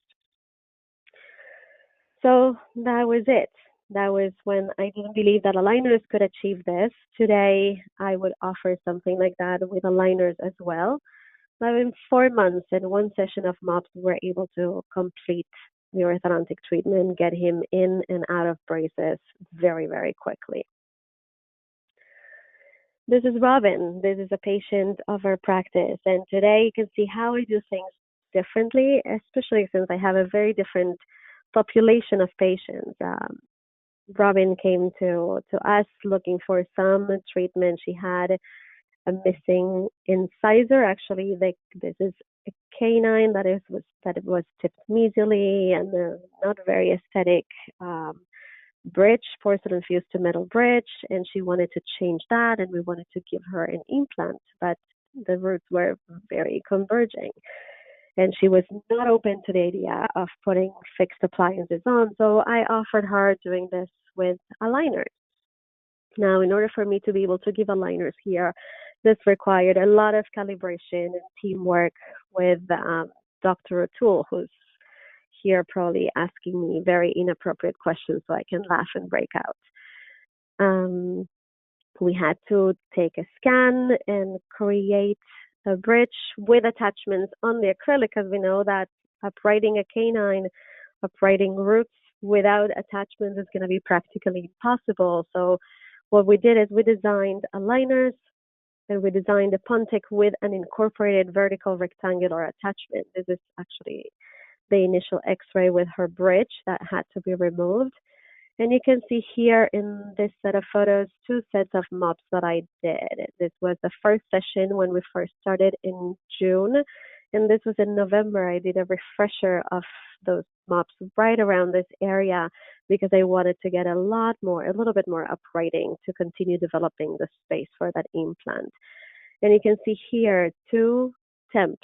So that was it. That was when I didn't believe that aligners could achieve this. Today, I would offer something like that with aligners as well. But in 4 months and 1 session of MOPs, we were able to complete the orthodontic treatment, get him in and out of braces very, very quickly. This is Robin. This is a patient of our practice. And today you can see how I do things differently, especially since I have a very different population of patients. Robin came to us looking for some treatment. She had a missing incisor. Actually, this is a canine that was tipped mesially, and not very aesthetic bridge, porcelain fused to metal bridge, and she wanted to change that, and we wanted to give her an implant, but the roots were very converging, and she was not open to the idea of putting fixed appliances on. So I offered her doing this with aligners. Now, in order for me to be able to give aligners here, this required a lot of calibration and teamwork with Dr. O'Toole, who's here probably asking me very inappropriate questions so I can laugh and break out. We had to take a scan and create a bridge with attachments on the acrylic, because we know that uprighting a canine, uprighting roots without attachments is going to be practically impossible. So what we did is we designed aligners and we designed a Pontic with an incorporated vertical rectangular attachment. This is actually the initial x-ray with her bridge that had to be removed. And you can see here in this set of photos, 2 sets of MOPs that I did. This was the first session when we first started in June. And this was in November. I did a refresher of those MOPs right around this area because I wanted to get a little bbit more uprighting to continue developing the space for that implant. And you can see here 2 Temps,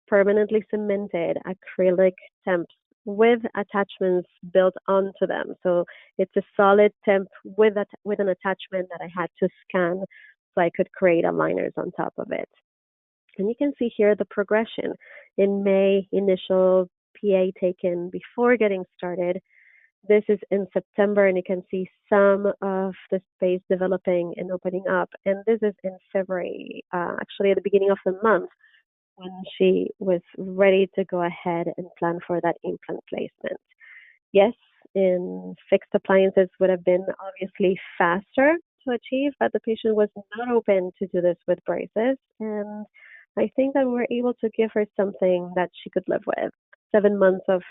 permanently cemented acrylic Temps with attachments built onto them. So it's a solid Temp with an attachment that I had to scan so I could create aligners on top of it. And you can see here the progression. In May, initial PA taken before getting started. This is in September, and you can see some of the space developing and opening up. And this is in February, actually at the beginning of the month, when she was ready to go ahead and plan for that implant placement. Yes, in fixed appliances would have been obviously faster to achieve, but the patient was not open to do this with braces. And I think that we were able to give her something that she could live with. 7 months of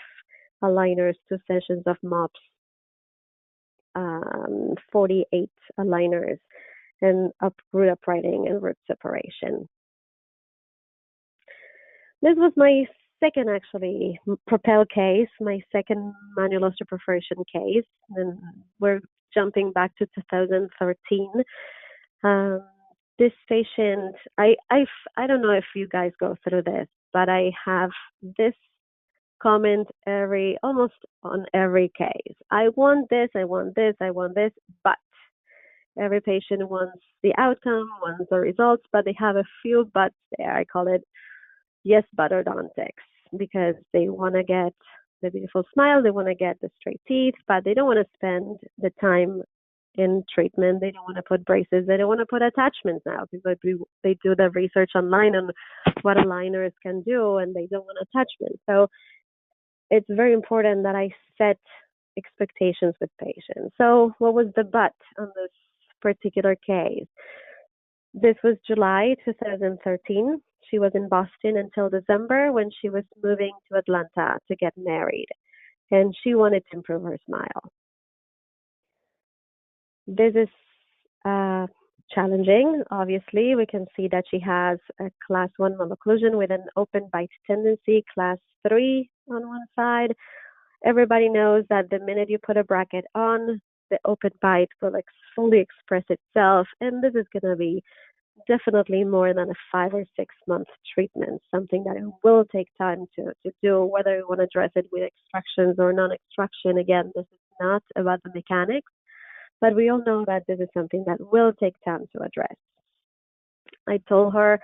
aligners, 2 sessions of MOPs, 48 aligners, and root uprighting and root separation. This was my second, actually, Propel case, my second manual osteoperforation case, and we're jumping back to 2013. This patient, I don't know if you guys go through this, but I have this comment almost on every case. I want this, I want this, I want this, but every patient wants the outcome, wants the results, but they have a few buts there. I call it yes, but orthodontics, because they want to get the beautiful smile, they want to get the straight teeth, but they don't want to spend the time in treatment. They don't want to put braces. They don't want to put attachments now because they do the research online on what aligners can do, and they don't want attachments. So it's very important that I set expectations with patients. So what was the but on this particular case? This was July 2013. She was in Boston until December when she was moving to Atlanta to get married, and she wanted to improve her smile. This is challenging. Obviously, we can see that she has a class 1 malocclusion with an open bite tendency, class 3 on one side. Everybody knows that the minute you put a bracket on, the open bite will fully express itself, and this is going to be definitely more than a 5 or 6 month treatment, something that it will take time to do, whether you want to address it with extractions or non-extraction. Again, this is not about the mechanics, but we all know that this is something that will take time to address. I told her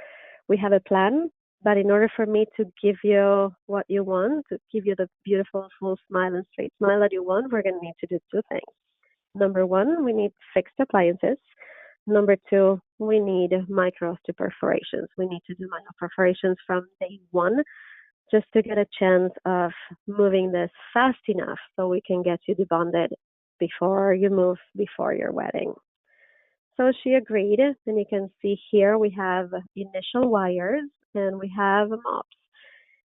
we have a plan, but in order for me to give you what you want, to give you the beautiful full smile and straight smile that you want, we're going to need to do 2 things. Number 1, we need fixed appliances. Number 2, we need micro-osteoperforations. We need to do micro-perforations from day 1 just to get a chance of moving this fast enough so we can get you debonded before you move, before your wedding. So she agreed, and you can see here we have initial wires and we have MOPs.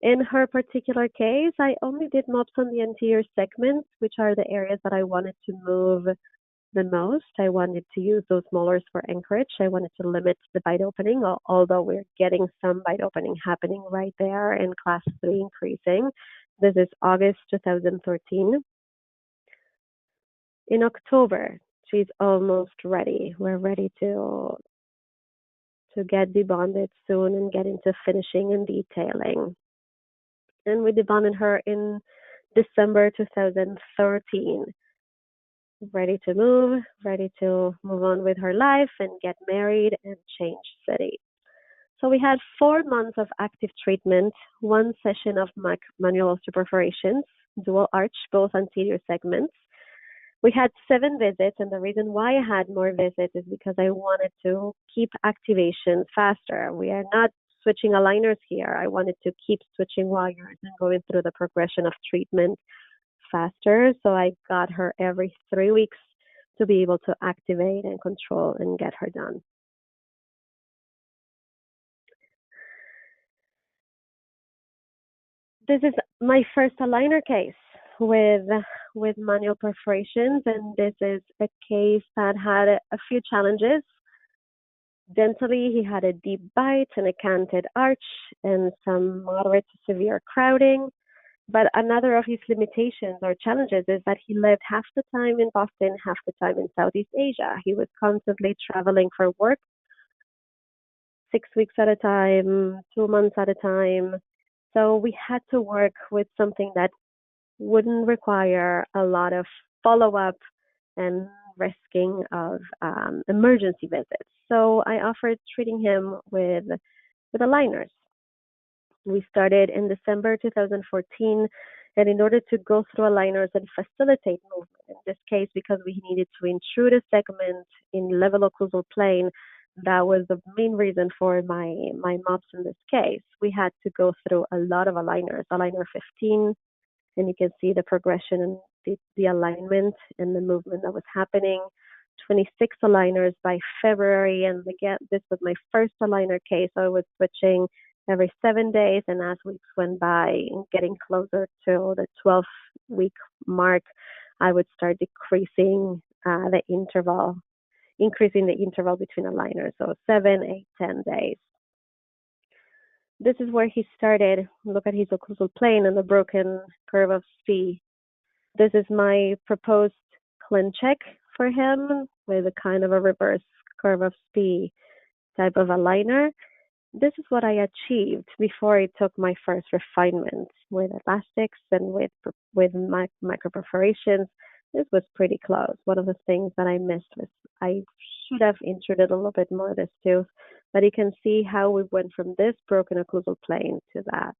In her particular case, I only did MOPs on the anterior segments, which are the areas that I wanted to move the most. I wanted to use those molars for anchorage. I wanted to limit the bite opening, although we're getting some bite opening happening right there in class 3 increasing. This is August 2013. In October, she's almost ready. We're ready to get debonded soon and get into finishing and detailing. And we debonded her in December 2013. Ready to move on with her life and get married and change city. So we had 4 months of active treatment, 1 session of manual osteoperforations, dual arch, both anterior segments. We had 7 visits, and the reason why I had more visits is because I wanted to keep activation faster. We are not switching aligners here. I wanted to keep switching wires and going through the progression of treatment faster. So I got her every 3 weeks to be able to activate and control and get her done. This is my first aligner case with manual perforations, and this is a case that had a few challenges. Dentally, he had a deep bite and a canted arch and some moderate to severe crowding. But another of his limitations or challenges is that he lived half the time in Boston, half the time in Southeast Asia. He was constantly traveling for work, 6 weeks at a time, 2 months at a time. So we had to work with something that wouldn't require a lot of follow-up and risking of emergency visits. So I offered treating him with aligners. We started in December 2014, and in order to go through aligners and facilitate movement, in this case, because we needed to intrude a segment in level occlusal plane, that was the main reason for my MOPs in this case. We had to go through a lot of aligners, aligner 15, and you can see the progression and the alignment and the movement that was happening. 26 aligners by February, and again, this was my first aligner case, so I was switching every 7 days, and as weeks went by and getting closer to the 12-week mark, I would start increasing the interval between aligners, so 7, 8, 10 days. This is where he started. Look at his occlusal plane and the broken curve of Spee. This is my proposed clean check for him with a kind of a reverse curve of Spee type of aligner. This is what I achieved before I took my first refinement with elastics and with micro-perforations. This was pretty close. One of the things that I missed was I should have intruded a little bit more this tooth, but you can see how we went from this broken occlusal plane to that.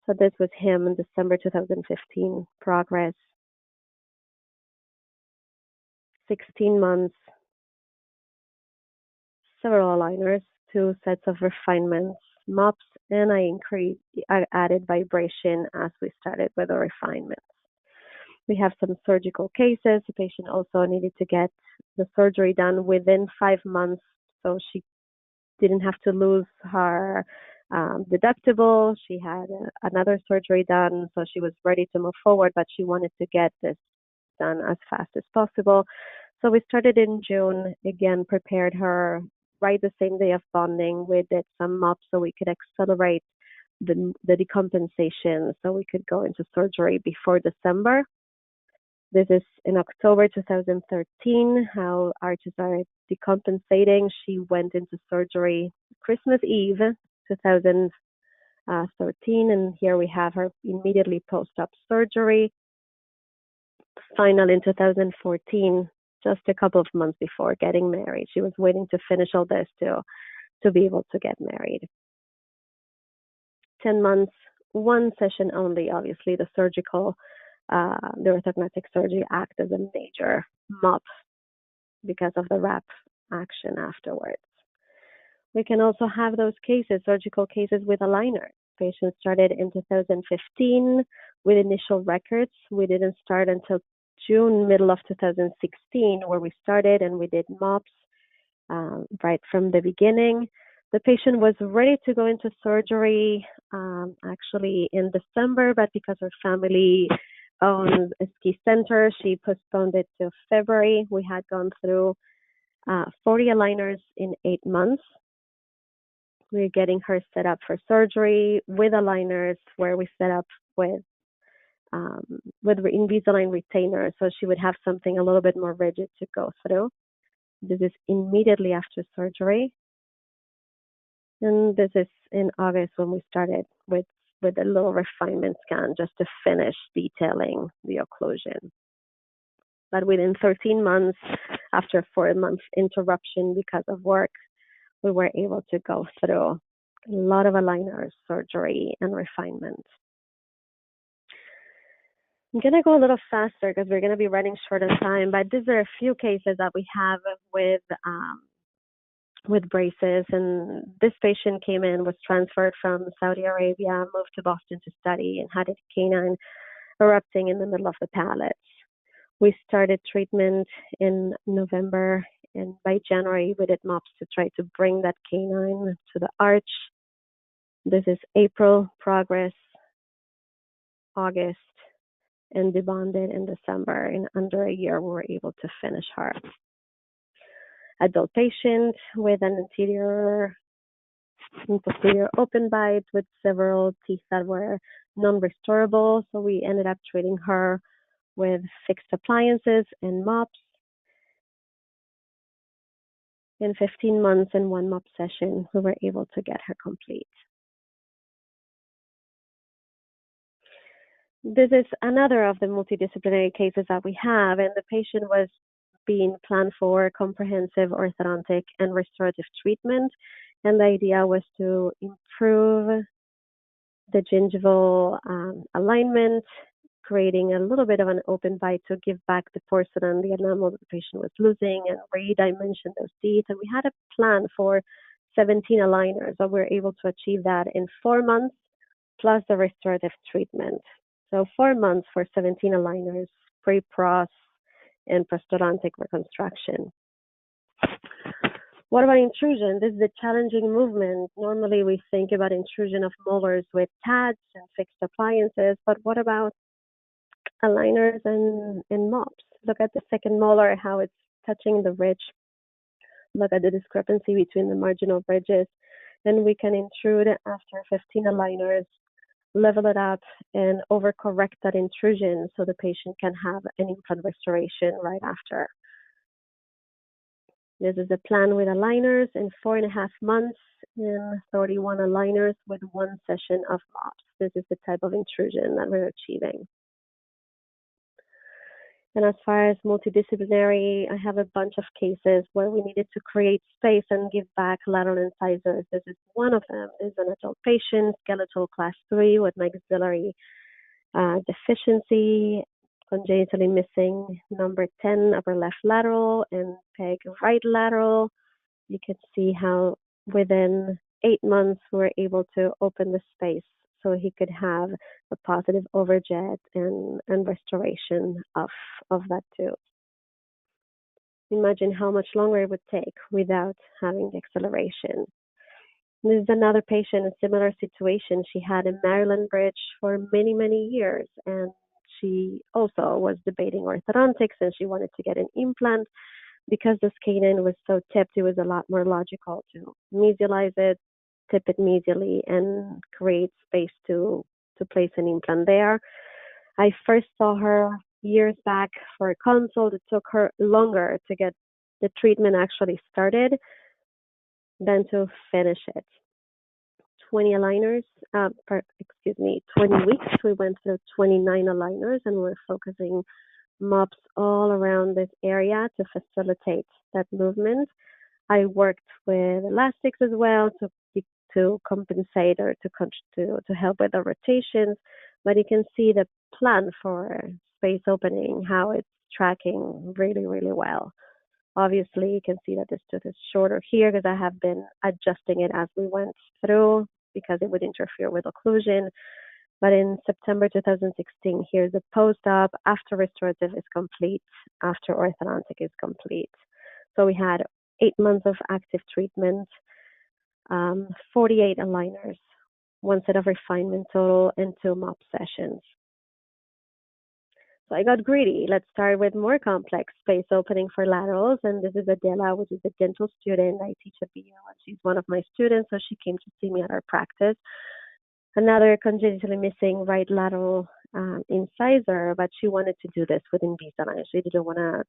So this was him in December 2015, progress, 16 months, several aligners, 2 sets of refinements, MOPs, and I added vibration as we started with the refinements. We have some surgical cases. The patient also needed to get the surgery done within 5 months, so she didn't have to lose her deductible. She had another surgery done, so she was ready to move forward, but she wanted to get this done as fast as possible. So we started in June, again, prepared her right the same day of bonding. We did some MOPs so we could accelerate the decompensation so we could go into surgery before December. This is in October 2013, how arches are decompensating. She went into surgery Christmas Eve 2013, and here we have her immediately post-op surgery. Final in 2014, just a couple of months before getting married. She was waiting to finish all this to be able to get married. 10 months, 1 session only, obviously, the surgical the orthodontic surgery act as a major MOP because of the wrap action afterwards. We can also have those cases, surgical cases with aligners. Patients started in 2015 with initial records. We didn't start until June, middle of 2016, where we started and we did MOPs right from the beginning. The patient was ready to go into surgery actually in December, but because her family owns a ski center, she postponed it to February. We had gone through 40 aligners in 8 months. We're getting her set up for surgery with aligners, where we set up with Invisalign retainer, so she would have something a little bit more rigid to go through. This is immediately after surgery. And this is in August when we started with a little refinement scan just to finish detailing the occlusion. But within 13 months, after a 4-month interruption because of work, we were able to go through a lot of aligners, surgery, and refinement. I'm going to go a little faster because we're going to be running short on time, but these are a few cases that we have with braces. And this patient came in, was transferred from Saudi Arabia, moved to Boston to study, and had a canine erupting in the middle of the palates. We started treatment in November, and by January we did MOPs to try to bring that canine to the arch. This is April progress, August, and debonded in December. In under a year, we were able to finish her. Adult patient with an anterior and posterior open bite with several teeth that were non-restorable. So we ended up treating her with fixed appliances and MOPs. In 15 months and 1 MOP session, we were able to get her complete. This is another of the multidisciplinary cases that we have, and the patient was being planned for comprehensive orthodontic and restorative treatment. And the idea was to improve the gingival alignment, creating a little bit of an open bite to give back the porcelain, the enamel that the patient was losing, and redimension those teeth. And we had a plan for 17 aligners, but we were able to achieve that in 4 months, plus the restorative treatment. So 4 months for 17 aligners, pre-pros, and prosthodontic reconstruction. What about intrusion? This is a challenging movement. Normally we think about intrusion of molars with TADs and fixed appliances, but what about aligners and MOPs? Look at the second molar, how it's touching the ridge. Look at the discrepancy between the marginal ridges. And we can intrude after 15 aligners, level it up, and overcorrect that intrusion so the patient can have an implant restoration right after. This is a plan with aligners in 4.5 months and 31 aligners with 1 session of MOPs. This is the type of intrusion that we're achieving. And as far as multidisciplinary, I have a bunch of cases where we needed to create space and give back lateral incisors. This is one of them. This is an adult patient, skeletal class 3 with maxillary deficiency, congenitally missing number 10 upper left lateral and peg right lateral. You can see how within 8 months we were able to open the space so he could have a positive overjet and restoration of that tooth. Imagine how much longer it would take without having the acceleration. This is another patient, a similar situation. She had a Maryland bridge for many, many years, and she also was debating orthodontics, and she wanted to get an implant. Because this canine was so tipped, it was a lot more logical to mesialize it, tip it medially, and create space to place an implant there. I first saw her years back for a consult. It took her longer to get the treatment actually started than to finish it. 20 aligners, 20 weeks. We went through 29 aligners, and we're focusing MOPs all around this area to facilitate that movement. I worked with elastics as well to compensate or to help with the rotations, but you can see the plan for space opening, how it's tracking really, really well. Obviously, you can see that this tooth is shorter here because I have been adjusting it as we went through because it would interfere with occlusion. But in September 2016, here's the post-op after restorative is complete, after orthodontic is complete. So we had 8 months of active treatment, 48 aligners, 1 set of refinement total, and 2 MOP sessions. So I got greedy. Let's start with more complex space opening for laterals. And this is Adela, which is a dental student. I teach at BU, and she's one of my students, so she came to see me at our practice. Another congenitally missing right lateral incisor, but she wanted to do this with Invisalign. She didn't want to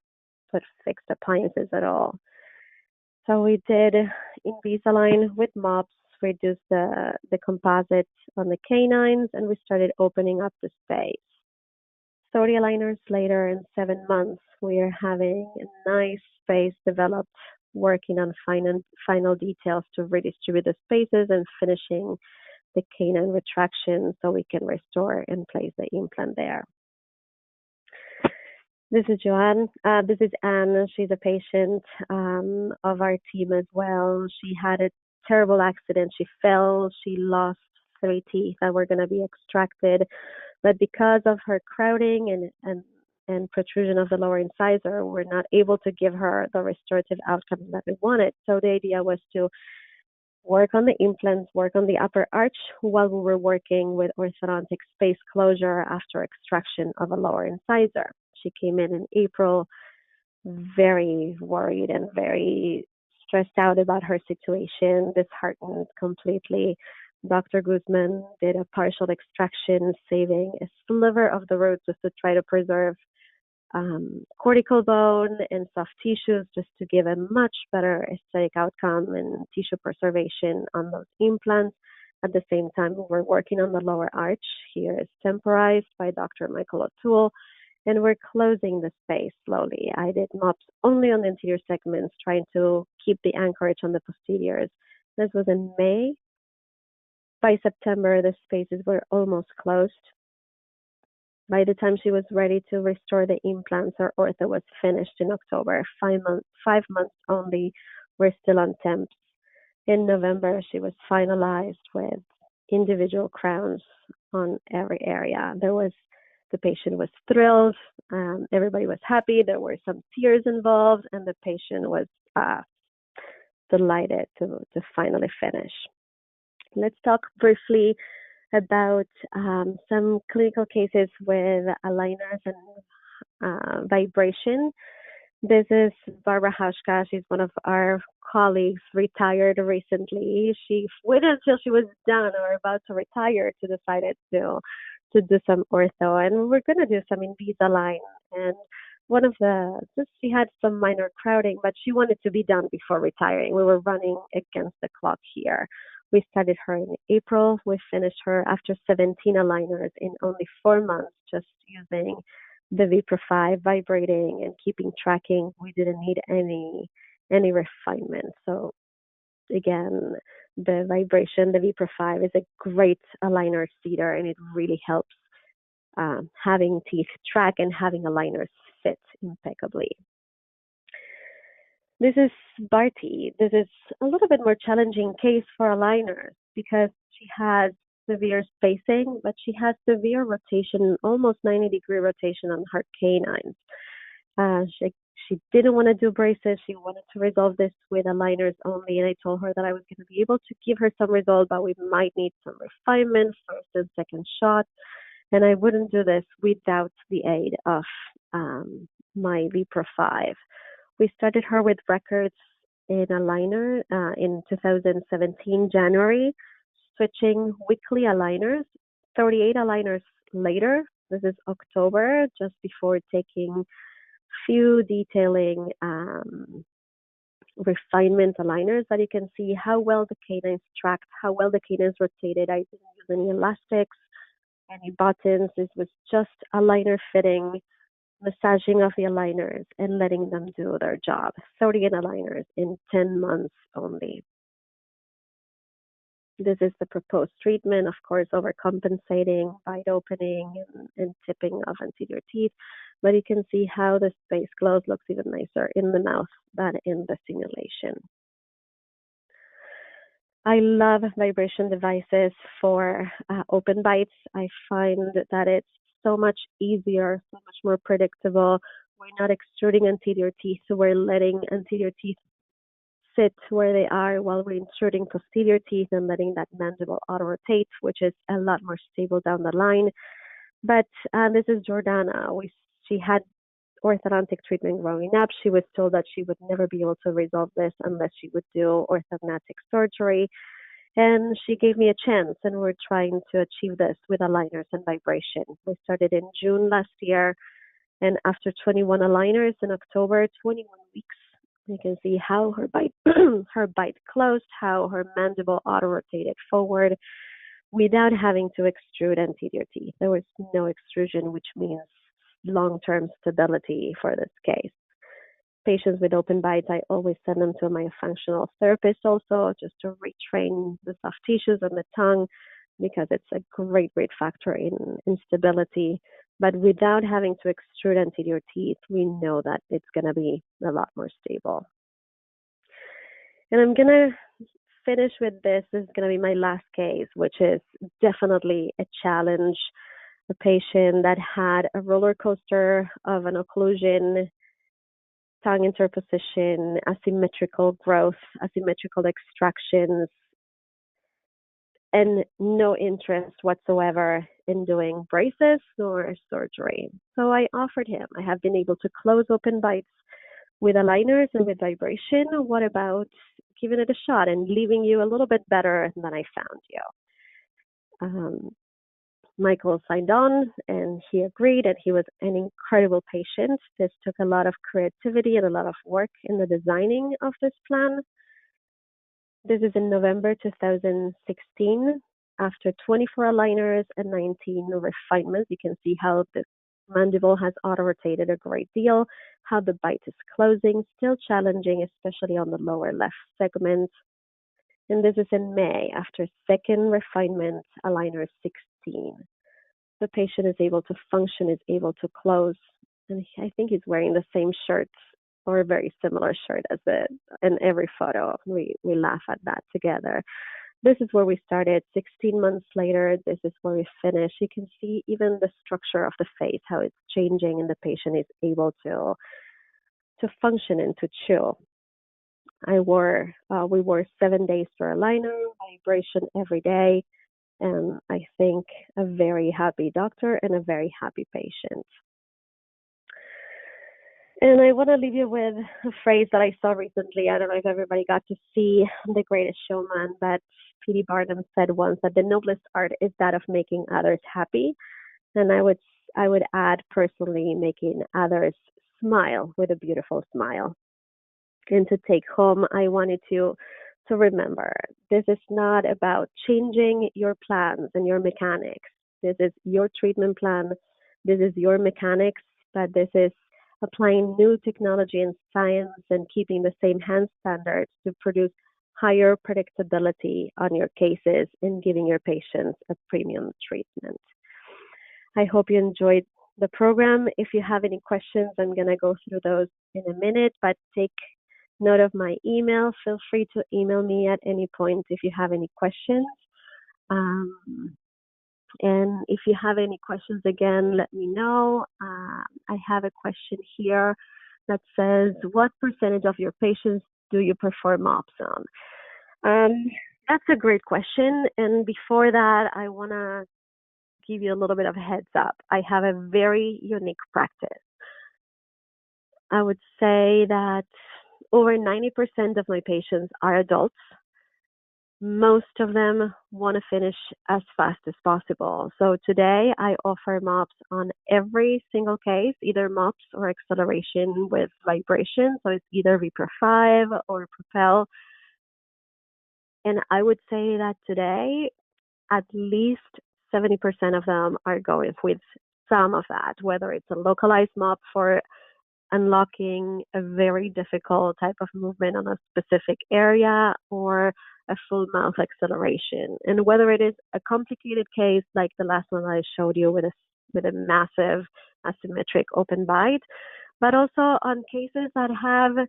put fixed appliances at all. So we did Invisalign with MOPs, reduced the composite on the canines, and we started opening up the space. 30 aligners later, in 7 months, we are having a nice space developed, working on final details to redistribute the spaces and finishing the canine retraction so we can restore and place the implant there. This is Joanne. This is Anne. She's a patient of our team as well. She had a terrible accident. She fell. She lost 3 teeth that were going to be extracted. But because of her crowding and protrusion of the lower incisor, we're not able to give her the restorative outcome that we wanted. So the idea was to work on the implants, work on the upper arch while we were working with orthodontic space closure after extraction of a lower incisor. She came in April, very worried and very stressed out about her situation, disheartened completely. Dr. Guzman did a partial extraction, saving a sliver of the root just to try to preserve cortical bone and soft tissues, just to give a much better aesthetic outcome and tissue preservation on those implants. At the same time, we're working on the lower arch. Here is temporized by Dr. Michael O'Toole, and we're closing the space slowly. I did MOPs only on the anterior segments, trying to keep the anchorage on the posteriors. This was in May. By September, the spaces were almost closed. By the time she was ready to restore the implants, her ortho was finished in October. 5 months only. We're still on Temps. In November, she was finalized with individual crowns on every area. The patient was thrilled. Everybody was happy. There were some tears involved, and the patient was delighted to finally finish. Let's talk briefly about some clinical cases with aligners and vibration. This is Barbara Haschke. She's one of our colleagues, retired recently. She waited until she was done or about to retire to decide to do some ortho, and we're going to do some Invisalign. And she had some minor crowding, but she wanted to be done before retiring. We were running against the clock here. We started her in April. We finished her after 17 aligners in only 4 months, just using the VPRO 5, vibrating and keeping tracking. We didn't need any refinement. So again, the vibration, the VPRO 5 is a great aligner seeder, and it really helps having teeth track and having aligners fit impeccably. This is Barty. This is a little bit more challenging case for aligners because she has severe spacing, but she has severe rotation, almost 90-degree rotation on her canines. She didn't want to do braces. She wanted to resolve this with aligners only, and I told her that I was going to be able to give her some result, but we might need some refinement, first and second shot, and I wouldn't do this without the aid of my VPRO 5. We started her with records in aligner in 2017, January, switching weekly aligners. 38 aligners later, this is October, just before taking few detailing refinement aligners, that you can see how well the canines tracked, how well the canines rotated. I didn't use any elastics, any buttons. This was just aligner fitting, massaging of the aligners, and letting them do their job. 38 aligners in 10 months only. This is the proposed treatment, of course, overcompensating, bite opening, and tipping of anterior teeth. But you can see how the space close looks even nicer in the mouth than in the simulation. I love vibration devices for open bites. I find that it's so much easier, so much more predictable. We're not extruding anterior teeth, so we're letting anterior teeth sit where they are while we're inserting posterior teeth and letting that mandible auto-rotate, which is a lot more stable down the line. But this is Jordana. She had orthodontic treatment growing up. She was told that she would never be able to resolve this unless she would do orthodontic surgery. And she gave me a chance, and we're trying to achieve this with aligners and vibration. We started in June last year, and after 21 aligners in October, 21 weeks, you can see how her bite closed, how her mandible auto-rotated forward without having to extrude anterior teeth. There was no extrusion, which means long-term stability for this case. Patients with open bites, I always send them to my functional therapist also, just to retrain the soft tissues on the tongue, because it's a great factor in stability. But without having to extrude anterior teeth, we know that it's going to be a lot more stable. And I'm going to finish with this. This is going to be my last case, which is definitely a challenge. a patient that had a roller coaster of an occlusion, tongue interposition, asymmetrical growth, asymmetrical extractions, and no interest whatsoever in doing braces or surgery. So I offered him. I have been able to close open bites with aligners and with vibration. What about giving it a shot and leaving you a little bit better than I found you? Michael signed on and he agreed, and he was an incredible patient. This took a lot of creativity and a lot of work in the designing of this plan. This is in November 2016. After 24 aligners and 19 refinements, you can see how the mandible has auto-rotated a great deal, how the bite is closing, still challenging, especially on the lower left segment. And this is in May, after second refinement, aligner 16. The patient is able to function, is able to close, and I think he's wearing the same shirt or a very similar shirt as in every photo. We laugh at that together. This is where we started. 16 months later, this is where we finished. You can see even the structure of the face, how it's changing, and the patient is able to function and to chew. We wore 7 days per aligner, vibration every day, and I think a very happy doctor and a very happy patient. And I want to leave you with a phrase that I saw recently. I don't know if everybody got to see The Greatest Showman, but P.D. Barnum said once that the noblest art is that of making others happy. And I would add personally making others smile with a beautiful smile. And to take home, I wanted to remember, this is not about changing your plans and your mechanics. This is your treatment plan. This is your mechanics, but this is applying new technology and science and keeping the same hand standards to produce higher predictability on your cases and giving your patients a premium treatment. I hope you enjoyed the program. If you have any questions, I'm going to go through those in a minute, but take note of my email. Feel free to email me at any point if you have any questions. And if you have any questions, again, let me know. I have a question here that says, what percentage of your patients do you perform MOPs on? That's a great question. And before that, I want to give you a little bit of a heads up. I have a very unique practice. I would say that over 90% of my patients are adults. Most of them want to finish as fast as possible. So today I offer MOPs on every single case, either MOPs or acceleration with vibration. So it's either VPRO 5 or Propel. And I would say that today, at least 70% of them are going with some of that, whether it's a localized MOP for unlocking a very difficult type of movement on a specific area, or a full mouth acceleration. And whether it is a complicated case like the last one I showed you with a massive asymmetric open bite, but also on cases that have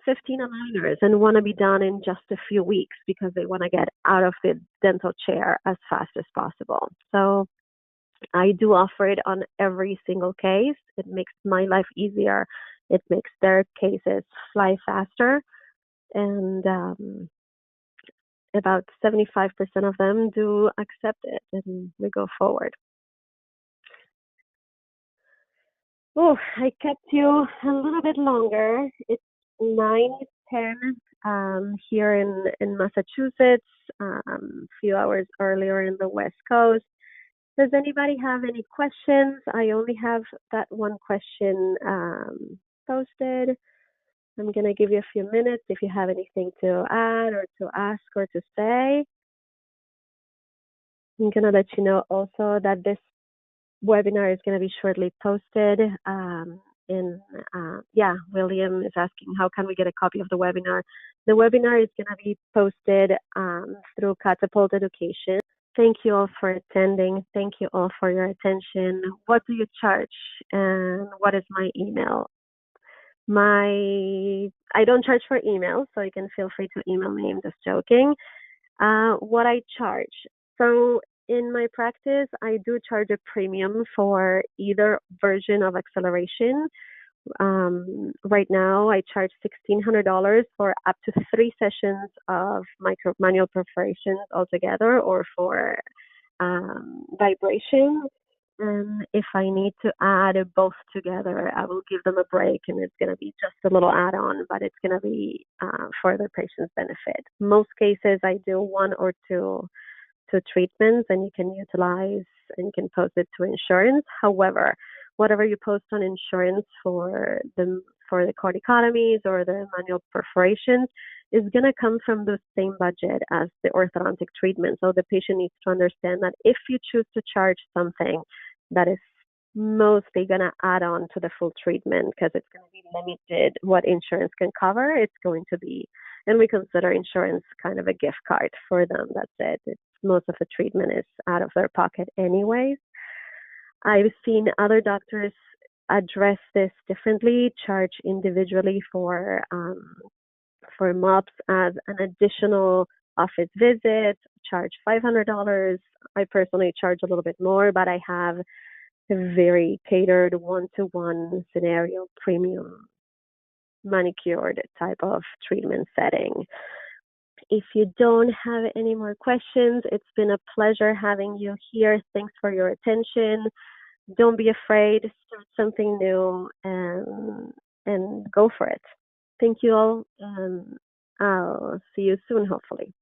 15 aligners and want to be done in just a few weeks because they want to get out of the dental chair as fast as possible. So I do offer it on every single case. It makes my life easier. It makes their cases fly faster. And about 75% of them do accept it, and we go forward. Oh, I kept you a little bit longer. It's 9:10 here in Massachusetts, a few hours earlier in the West Coast. Does anybody have any questions? I only have that one question posted. I'm going to give you a few minutes if you have anything to add or to ask or to say. I'm going to let you know also that this webinar is going to be shortly posted. William is asking, how can we get a copy of the webinar? The webinar is going to be posted through Catapult Education. Thank you all for attending. Thank you all for your attention. What do you charge? And what is my email? I don't charge for email, so you can feel free to email me. I'm just joking. What I charge. So in my practice, I do charge a premium for either version of acceleration. Right now, I charge $1,600 for up to 3 sessions of manual perforations altogether, or for vibration. And if I need to add both together, I will give them a break, and it's going to be just a little add-on, but it's going to be for the patient's benefit. Most cases, I do 1 or 2 treatments, and you can utilize and you can post it to insurance. However, whatever you post on insurance for the corticotomies or the manual perforations is going to come from the same budget as the orthodontic treatment. So the patient needs to understand that if you choose to charge something that is mostly going to add on to the full treatment, because it's going to be limited what insurance can cover, it's going to be, and we consider insurance kind of a gift card for them. That's it. Most of the treatment is out of their pocket anyways. I've seen other doctors address this differently, charge individually for MOPs as an additional office visit, charge $500. I personally charge a little bit more, but I have a very catered one-to-one scenario premium manicured type of treatment setting. If you don't have any more questions, it's been a pleasure having you here. Thanks for your attention. Don't be afraid. Start something new and go for it. Thank you all. I'll see you soon, hopefully.